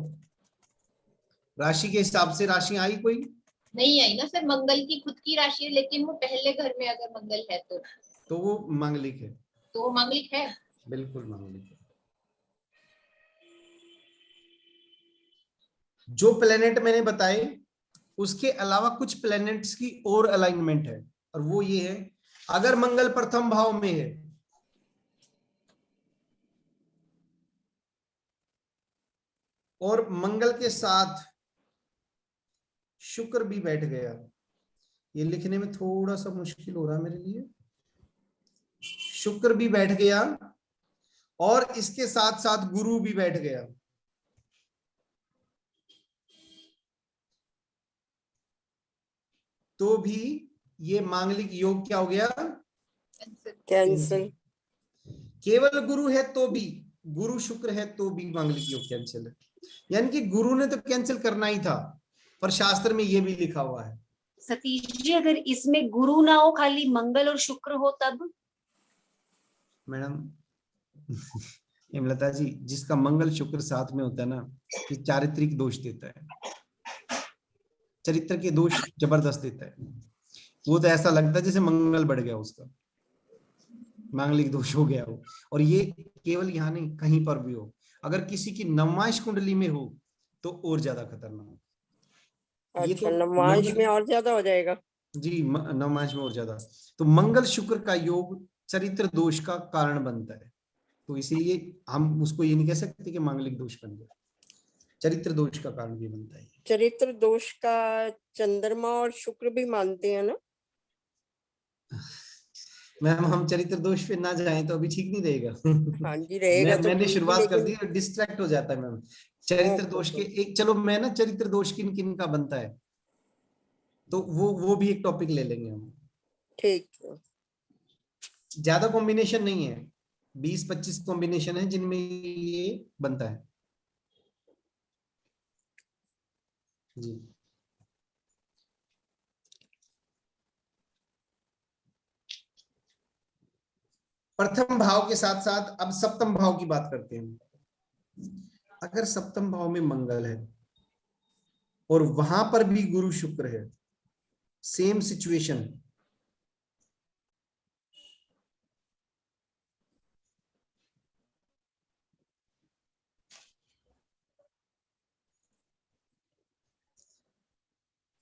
राशि के हिसाब से राशि आई कोई? नहीं आई ना सर, मंगल की खुद की राशि है, लेकिन वो पहले घर में अगर मंगल है तो वो मांगलिक है। तो वो मांगलिक है। बिल्कुल मांगलिक है। जो प्लेनेट मैंने बताए उसके अलावा कुछ प्लेनेट्स की और अलाइनमेंट है, और वो ये है, अगर मंगल प्रथम भाव में है और मंगल के साथ शुक्र भी बैठ गया, ये लिखने में थोड़ा सा मुश्किल हो रहा है मेरे लिए, शुक्र भी बैठ गया और इसके साथ साथ गुरु भी बैठ गया, तो भी ये मांगलिक योग क्या हो गया? कैंसिल। केवल गुरु है तो भी, गुरु शुक्र है तो भी मांगलिक योग कैंसिल है। यानी कि गुरु ने तो कैंसिल करना ही था, पर शास्त्र में ये भी लिखा हुआ है। सतीश जी, अगर इसमें गुरु ना हो, खाली मंगल और शुक्र हो तब? मैडम हेमलता जी, जिसका मंगल शुक्र साथ में होता है ना, ये चारित्रिक दोष देता है, चरित्र के दोष जबरदस्त देता है। वो तो ऐसा लगता है जैसे मंगल बढ़ गया, उसका मांगलिक दोष हो गया हो। और ये केवल यहाँ नहीं, कहीं पर भी हो, अगर किसी की नवमांश कुंडली में हो तो और ज्यादा खतरनाक। ये अच्छा, तो नवमांश में और ज्यादा हो जाएगा जी, नवमांश में और ज्यादा। तो मंगल शुक्र का योग चरित्र दोष का कारण बनता है, तो इसीलिए हम उसको ये नहीं कह सकते कि मांगलिक दोष बन गया, चरित्र दोष का कारण भी बनता है। चरित्र दोष का चंद्रमा और शुक्र भी मानते हैं ना? मैम, हम चरित्र दोष पे ना जाएं तो अभी ठीक नहीं रहेगा। हाँ जी, रहेगा तो मैंने ठीक ही, शुरुआत कर दी, लेकिन डिस्ट्रैक्ट हो जाता है मैम। चरित्र दोष के एक, चलो मैं ना चरित्र दोष किन किन का बनता है तो वो भी एक टॉपिक ले लेंगे हम। ठीक है। ज्यादा कॉम्बिनेशन नहीं है, 20-25 कॉम्बिनेशन है जिनमें ये बनता है जी। प्रथम भाव के साथ साथ अब सप्तम भाव की बात करते हैं। अगर सप्तम भाव में मंगल है और वहां पर भी गुरु शुक्र है, सेम सिचुएशन,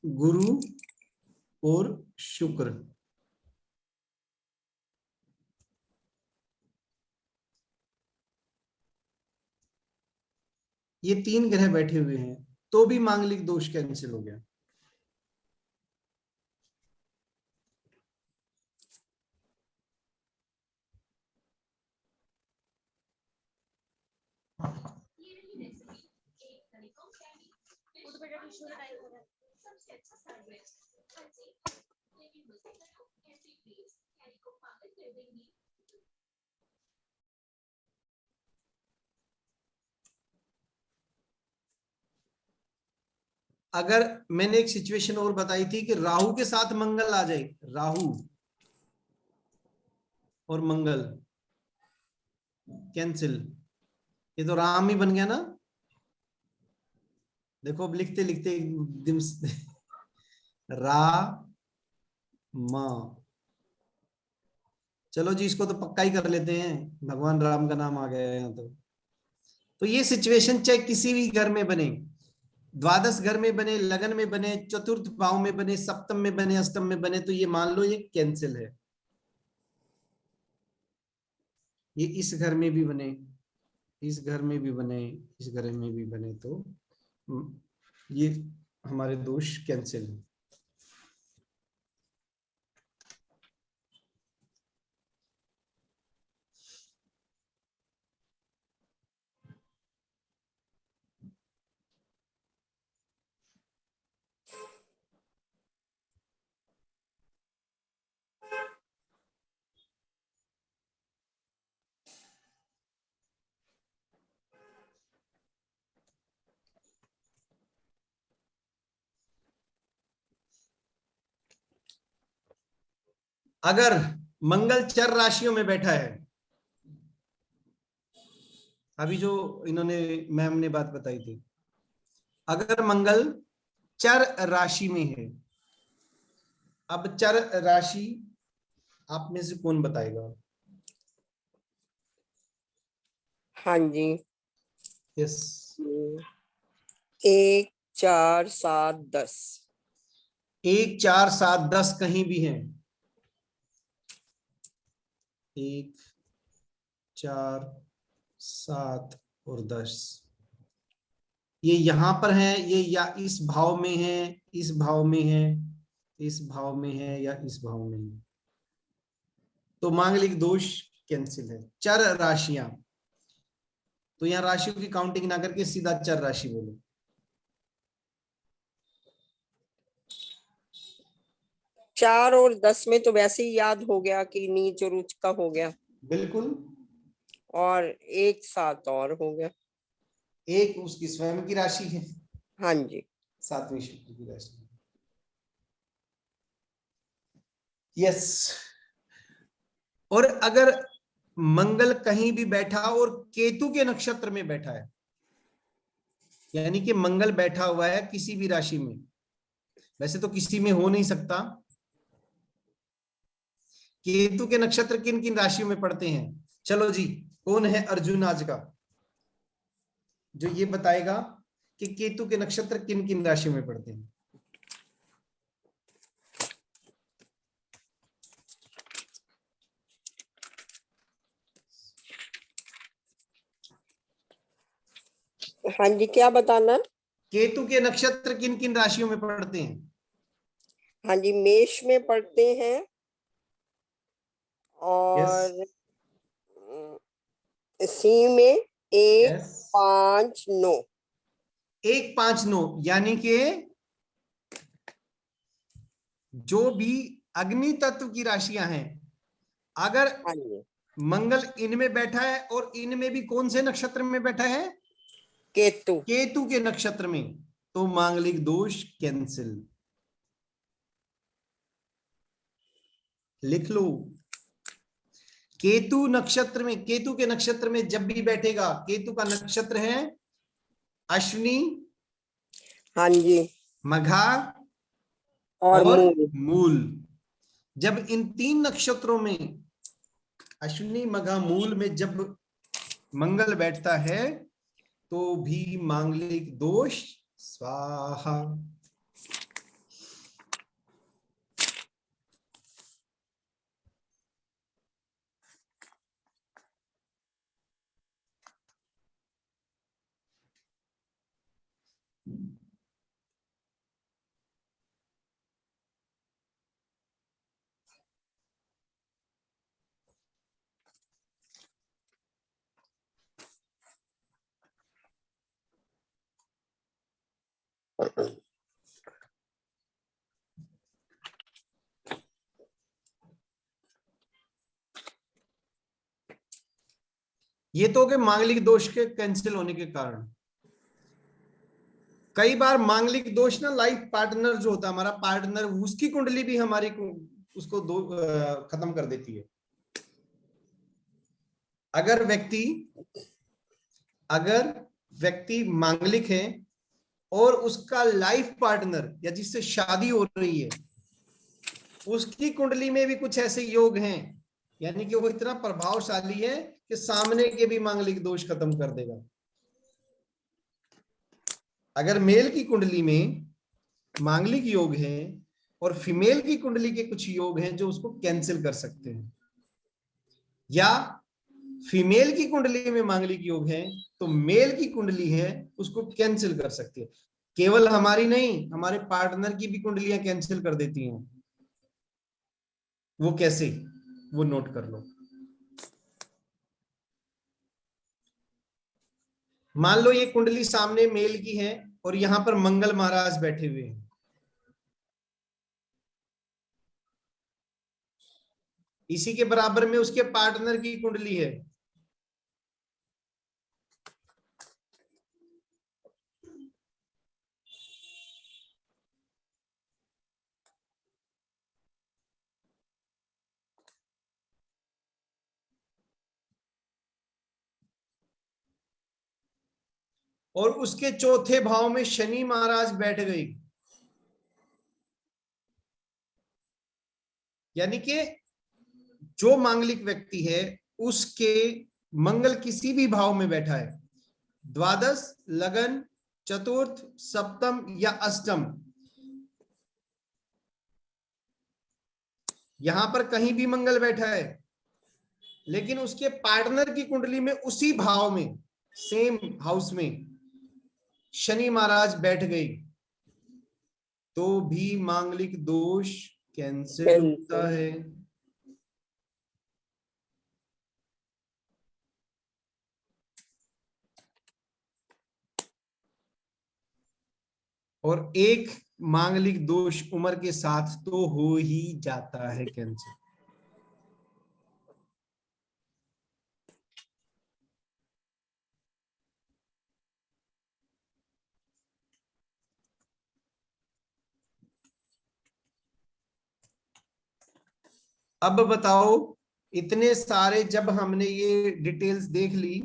गुरु और शुक्र, ये 3 ग्रह बैठे हुए हैं, तो भी मांगलिक दोष कैंसिल हो गया। अगर मैंने एक सिचुएशन और बताई थी कि राहु के साथ मंगल आ जाए, राहु और मंगल कैंसिल, ये तो राम ही बन गया ना। देखो अब लिखते लिखते एकदम रा मा, चलो जी, इसको तो पक्का ही कर लेते हैं, भगवान राम का नाम आ गया है यहाँ तो ये सिचुएशन चाहे किसी भी घर में बने, द्वादश घर में बने, लगन में बने, चतुर्थ भाव में बने, सप्तम में बने, अष्टम में बने, तो ये मान लो ये कैंसिल है। ये इस घर में भी बने, इस घर में भी बने, इस घर में भी बने, तो ये हमारे दोष कैंसिल है। अगर मंगल चर राशियों में बैठा है, अभी जो इन्होंने मैम ने बात बताई थी, अगर मंगल चर राशि में है, अब चर राशि आप में से कौन बताएगा? हाँ जी, यस, 1, 4, 7, 10। 1, 4, 7, 10 कहीं भी है। 1, 4, 7 और 10 ये यहां पर है, ये या इस भाव में है, इस भाव में है, इस भाव में है, या इस भाव में है, तो मांगलिक दोष कैंसिल है। चर राशियां तो यहाँ राशियों की काउंटिंग ना करके सीधा चर राशि बोलो। 4 और 10 में तो वैसे ही याद हो गया कि नीच और उच्च का हो गया, बिल्कुल। और 1 7 और हो गया। एक उसकी स्वयं की राशि है, हाँ जी। 7वीं शुक्र की राशि। यस। और अगर मंगल कहीं भी बैठा और केतु के नक्षत्र में बैठा है, यानी कि मंगल बैठा हुआ है किसी भी राशि में, वैसे तो किसी में हो नहीं सकता। केतु के नक्षत्र किन किन राशियों में पड़ते हैं? चलो जी, कौन है अर्जुन आज का जो ये बताएगा कि केतु के नक्षत्र किन किन राशियों में पड़ते हैं? हाँ जी, क्या बताना? केतु के नक्षत्र किन किन राशियों में पड़ते हैं? हाँ जी, मेष में पढ़ते हैं, यस और सिंह में 1 यस। 5 9। 1 5 9, यानी कि जो भी अग्नि तत्व की राशियां हैं, अगर हाँ जी, मंगल इनमें बैठा है और इनमें भी कौन से नक्षत्र में बैठा है? केतु। केतु के नक्षत्र में, तो मांगलिक दोष कैंसिल। लिख लो, केतु नक्षत्र में, केतु के नक्षत्र में जब भी बैठेगा, केतु का नक्षत्र है अश्विनी, हाँ जी, मघा और और मूल। मूल। जब इन 3 नक्षत्रों में, अश्विनी मघा मूल में जब मंगल बैठता है, तो भी मांगलिक दोष स्वाहा। ये तो हो गए मांगलिक दोष के कैंसिल होने के कारण। कई बार मांगलिक दोष ना, लाइफ पार्टनर जो होता है हमारा पार्टनर, उसकी कुंडली भी हमारी उसको खत्म कर देती है। अगर व्यक्ति मांगलिक है और उसका लाइफ पार्टनर या जिससे शादी हो रही है, उसकी कुंडली में भी कुछ ऐसे योग हैं, यानी कि वो इतना प्रभावशाली है कि सामने के भी मांगलिक दोष खत्म कर देगा। अगर मेल की कुंडली में मांगलिक योग है और फीमेल की कुंडली के कुछ योग हैं जो उसको कैंसिल कर सकते हैं, या फीमेल की कुंडली में मांगलिक योग है तो मेल की कुंडली है उसको कैंसिल कर सकती है। केवल हमारी नहीं, हमारे पार्टनर की भी कुंडलियां कैंसिल कर देती हैं। वो कैसे, वो नोट कर लो। मान लो ये कुंडली सामने मेल की है और यहां पर मंगल महाराज बैठे हुए हैं, इसी के बराबर में उसके पार्टनर की कुंडली है, और उसके चौथे भाव में शनि महाराज बैठ गई, यानी कि जो मांगलिक व्यक्ति है उसके मंगल किसी भी भाव में बैठा है, द्वादश, लगन, चतुर्थ, सप्तम या अष्टम, यहां पर कहीं भी मंगल बैठा है, लेकिन उसके पार्टनर की कुंडली में उसी भाव में, सेम हाउस में शनि महाराज बैठ गई, तो भी मांगलिक दोष कैंसिल होता है। और एक मांगलिक दोष उम्र के साथ तो हो ही जाता है कैंसर। अब बताओ, इतने सारे जब हमने ये डिटेल्स देख ली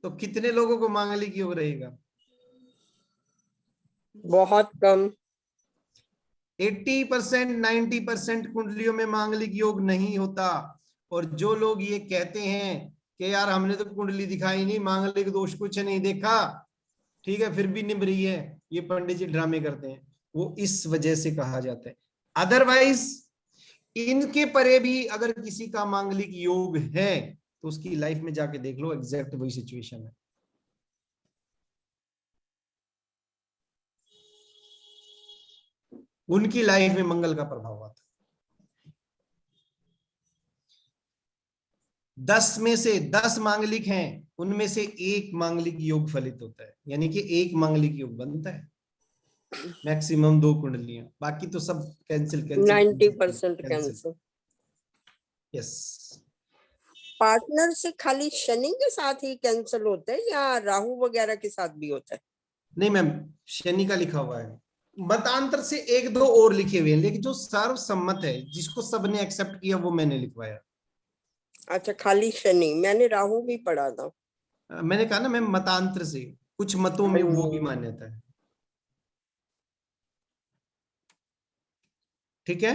तो कितने लोगों को मांगलिक योग रहेगा? बहुत कम। 80% 90% कुंडलियों में मांगलिक योग नहीं होता। और जो लोग ये कहते हैं कि यार हमने तो कुंडली दिखाई नहीं, मांगलिक दोष कुछ नहीं देखा, ठीक है, फिर भी निभ रही है, ये पंडित जी ड्रामे करते हैं, वो इस वजह से कहा जाता है। अदरवाइज इनके परे भी अगर किसी का मांगलिक योग है तो उसकी लाइफ में जाके देख लो, एग्जैक्ट वही सिचुएशन है। उनकी लाइफ में मंगल का प्रभाव आता है। 10 में से 10 मांगलिक हैं, उनमें से एक मांगलिक योग फलित होता है, यानी कि एक मांगलिक योग बनता है। मैक्सिमम 2 कुंडलियां, बाकी तो सब कैंसिल 90% कैंसर। यस। पार्टनर से खाली शनि के साथ ही कैंसर होता है या राहु वगैरह के साथ भी होता है? नहीं मैम, शनि का लिखा हुआ है, मतांतर से 1-2 और लिखे हुए हैं, लेकिन जो सर्वसम्मत है जिसको सबने एक्सेप्ट किया वो मैंने लिखवाया। अच्छा, खाली शनि। मैंने राहु भी पढ़ा था। मैंने कहा ना मैम, मतांतर से, कुछ मतों में वो भी मान्यता है। ठीक है।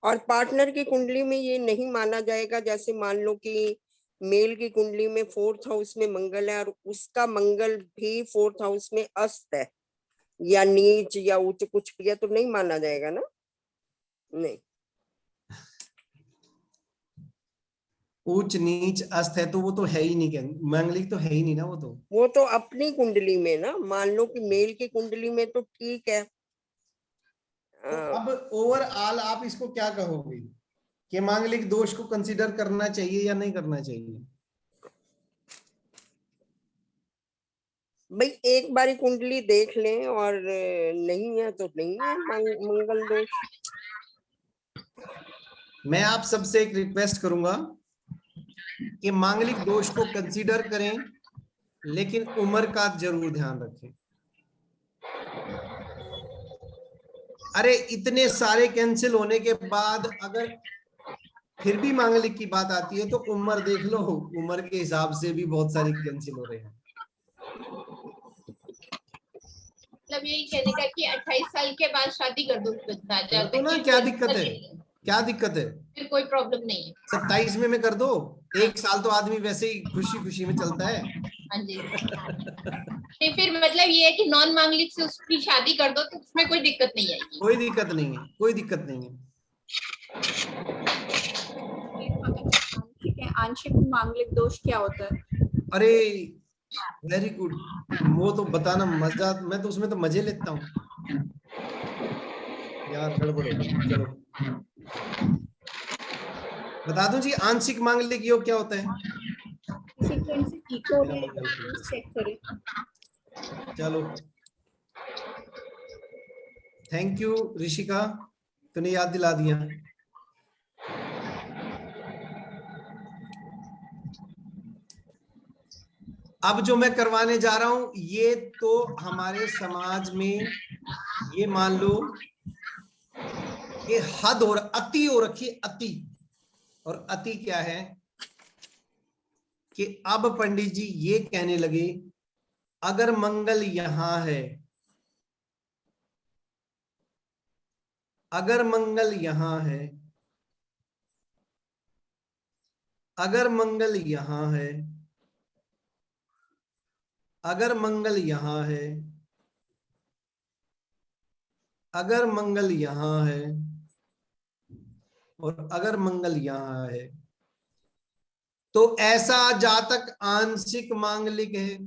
और पार्टनर की कुंडली में ये नहीं माना जाएगा, जैसे मान लो कि मेल की कुंडली में 4th हाउस में मंगल है और उसका मंगल भी 4th हाउस में अस्त है या नीच या उच्च कुछ भी है, तो नहीं माना जाएगा ना? नहीं। उच्च नीच अस्त है तो वो तो है ही नहीं, मांगलिक तो है ही नहीं ना वो तो अपनी कुंडली में ना, मान लो कि मेल की कुंडली में तो ठीक है। तो अब ओवरऑल आप इसको क्या कहोगे कि मांगलिक दोष को कंसीडर करना चाहिए या नहीं करना चाहिए? भाई एक बारी कुंडली देख लें, और नहीं है तो नहीं है मंगल दोष। मैं आप सबसे एक रिक्वेस्ट करूंगा कि मांगलिक दोष को कंसीडर करें, लेकिन उम्र का जरूर ध्यान रखें। अरे इतने सारे कैंसिल होने के बाद अगर फिर भी मांगलिक की बात आती है तो उम्र देख लो, उम्र के हिसाब से भी बहुत सारे कैंसिल हो रहे हैं। मतलब यही कहने का कि 28 साल के बाद शादी कर दो, तो ना, क्या दिक्कत है? क्या दिक्कत है? फिर कोई प्रॉब्लम नहीं है। 27 में कर दो, 1 साल तो आदमी वैसे ही खुशी खुशी में चलता है। हाँ जी। नहीं, फिर मतलब ये है कि नॉन मांगलिक से उसकी शादी कर दो तो उसमें कोई दिक्कत नहीं आएगी। कोई दिक्कत नहीं है, कोई दिक्कत नहीं है। आंशिक मांगलिक दोष क्या होता है? अरे वेरी गुड, वो तो बताना, मजा, मैं तो उसमें तो मजे लेता हूँ यार। गड़बड़ हो गई, चलो बता दूं जी, आंशिक मांगलिक योग क्या होता है? चेक करें। चलो, थैंक यू ऋषिका, तूने याद दिला दिया। अब जो मैं करवाने जा रहा हूं ये तो हमारे समाज में, ये मान लो कि हद और अति हो रखी, अति। और अति क्या है कि अब पंडित जी ये कहने लगे, अगर मंगल यहां है, अगर मंगल यहां है, अगर मंगल यहां है, अगर मंगल यहां है, अगर मंगल यहां है, और अगर मंगल यहां है, तो ऐसा जातक आंशिक मांगलिक है।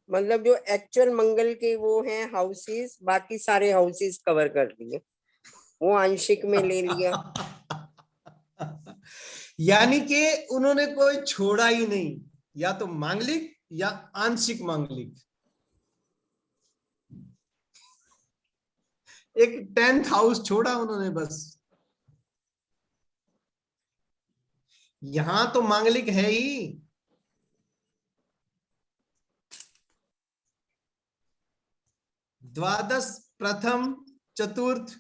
मतलब जो एक्चुअल मंगल के वो हैं हाउसेस, बाकी सारे हाउसेस कवर कर दिए, वो आंशिक में ले लिया। यानी कि उन्होंने कोई छोड़ा ही नहीं, या तो मांगलिक या आंशिक मांगलिक। एक 10th हाउस छोड़ा उन्होंने बस। यहां तो मांगलिक है ही। द्वादश, प्रथम, चतुर्थ,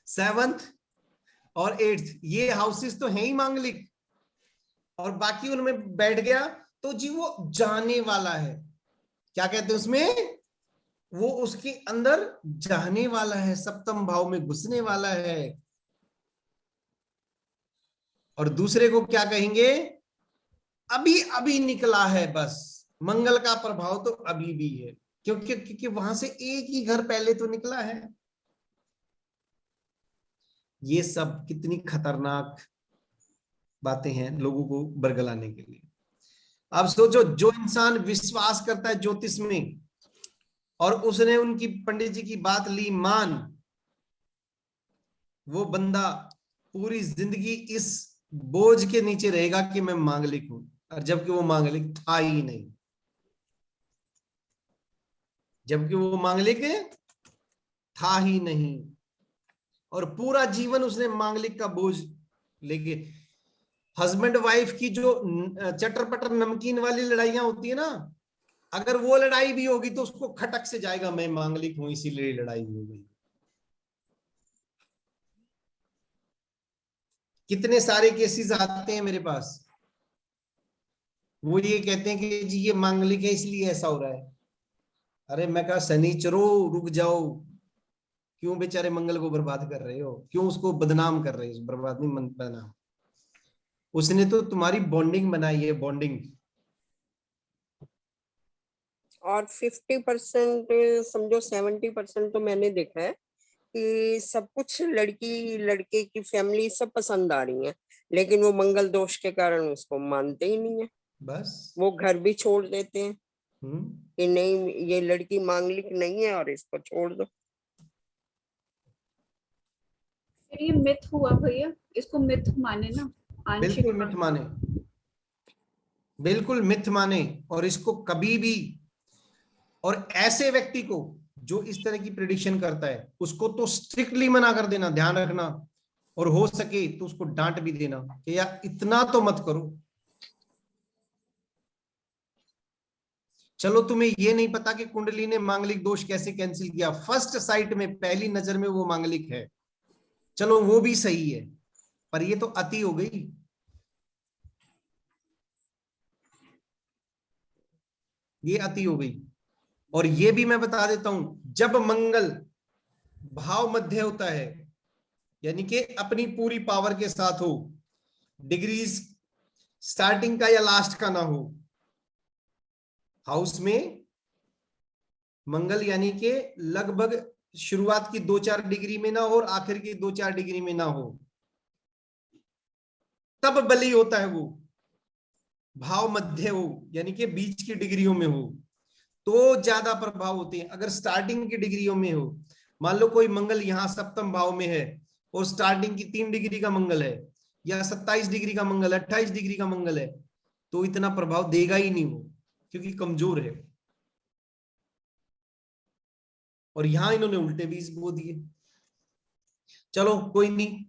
7th और 8th, ये हाउसेस तो हैं ही मांगलिक। और बाकी उनमें बैठ गया तो जी वो जाने वाला है। क्या कहते हैं उसमें? वो उसके अंदर जाने वाला है, सप्तम भाव में घुसने वाला है। और दूसरे को क्या कहेंगे? अभी अभी निकला है बस। मंगल का प्रभाव तो अभी भी है, क्योंकि वहां से एक ही घर पहले तो निकला है। ये सब कितनी खतरनाक बातें हैं लोगों को बरगलाने के लिए। अब सोचो, जो इंसान विश्वास करता है ज्योतिष में और उसने उनकी पंडित जी की बात ली मान, वो बंदा पूरी जिंदगी इस बोझ के नीचे रहेगा कि मैं मांगलिक हूं, और जबकि वो मांगलिक था ही नहीं। जबकि वो मांगलिक था ही नहीं, और पूरा जीवन उसने मांगलिक का बोझ लेके। हस्बैंड वाइफ की जो चटर पटर नमकीन वाली लड़ाइयां होती है ना, अगर वो लड़ाई भी होगी तो उसको खटक से जाएगा, मैं मांगलिक हूं इसीलिए लड़ाई हो गई। कितने सारे केसेस आते हैं मेरे पास, वो ये कहते हैं कि जी ये मांगलिक है इसलिए ऐसा हो रहा है। अरे मैं कहा शनिचरो रुक जाओ, क्यों बेचारे मंगल को बर्बाद कर रहे हो? क्यों उसको बदनाम कर रहे हो? बर्बाद नहीं, बदनाम। उसने तो तुम्हारी बॉन्डिंग बनाई है, बॉन्डिंग। और 50% समझो 70% तो मैंने देखा है कि सब कुछ लड़की लड़के की फैमिली सब पसंद आ रही है, लेकिन वो मंगल दोष के कारण उसको मानते ही नहीं है। बस। वो घर भी छोड़ देते हैं कि नहीं ये लड़की मांगलिक नहीं है और इसको छोड़ दो। फिर ये मिथ हुआ भैया, इसको मिथ माने ना, आंशिक बिल्कुल मिथ माने, बिल्कुल मिथ माने। और इसको कभी भी, और ऐसे व्यक्ति को जो इस तरह की प्रेडिक्शन करता है उसको तो स्ट्रिक्टली मना कर देना, ध्यान रखना। और हो सके तो उसको डांट भी देना कि यार इतना तो मत करो। चलो तुम्हें ये नहीं पता कि कुंडली ने मांगलिक दोष कैसे कैंसिल किया, फर्स्ट साइट में पहली नजर में वो मांगलिक है, चलो वो भी सही है, पर ये तो अति हो गई। ये अति हो गई। और ये भी मैं बता देता हूं, जब मंगल भाव मध्य होता है, यानी कि अपनी पूरी पावर के साथ हो, डिग्रीज स्टार्टिंग का या लास्ट का ना हो, हाउस में मंगल यानी कि लगभग शुरुआत की 2-4 डिग्री में ना हो और आखिर की 2-4 डिग्री में ना हो, तब बली होता है। वो भाव मध्य हो यानी कि बीच की डिग्रियों में हो तो ज्यादा प्रभाव होते हैं। अगर स्टार्टिंग की डिग्रियों में हो, मान लो कोई मंगल यहाँ सप्तम भाव में है और स्टार्टिंग की 3 डिग्री का मंगल है, या 27 डिग्री का मंगल, 28 डिग्री का मंगल है, तो इतना प्रभाव देगा ही नहीं वो, क्योंकि कमजोर है। और यहां इन्होंने उल्टे बीज बो दिए। चलो कोई नहीं,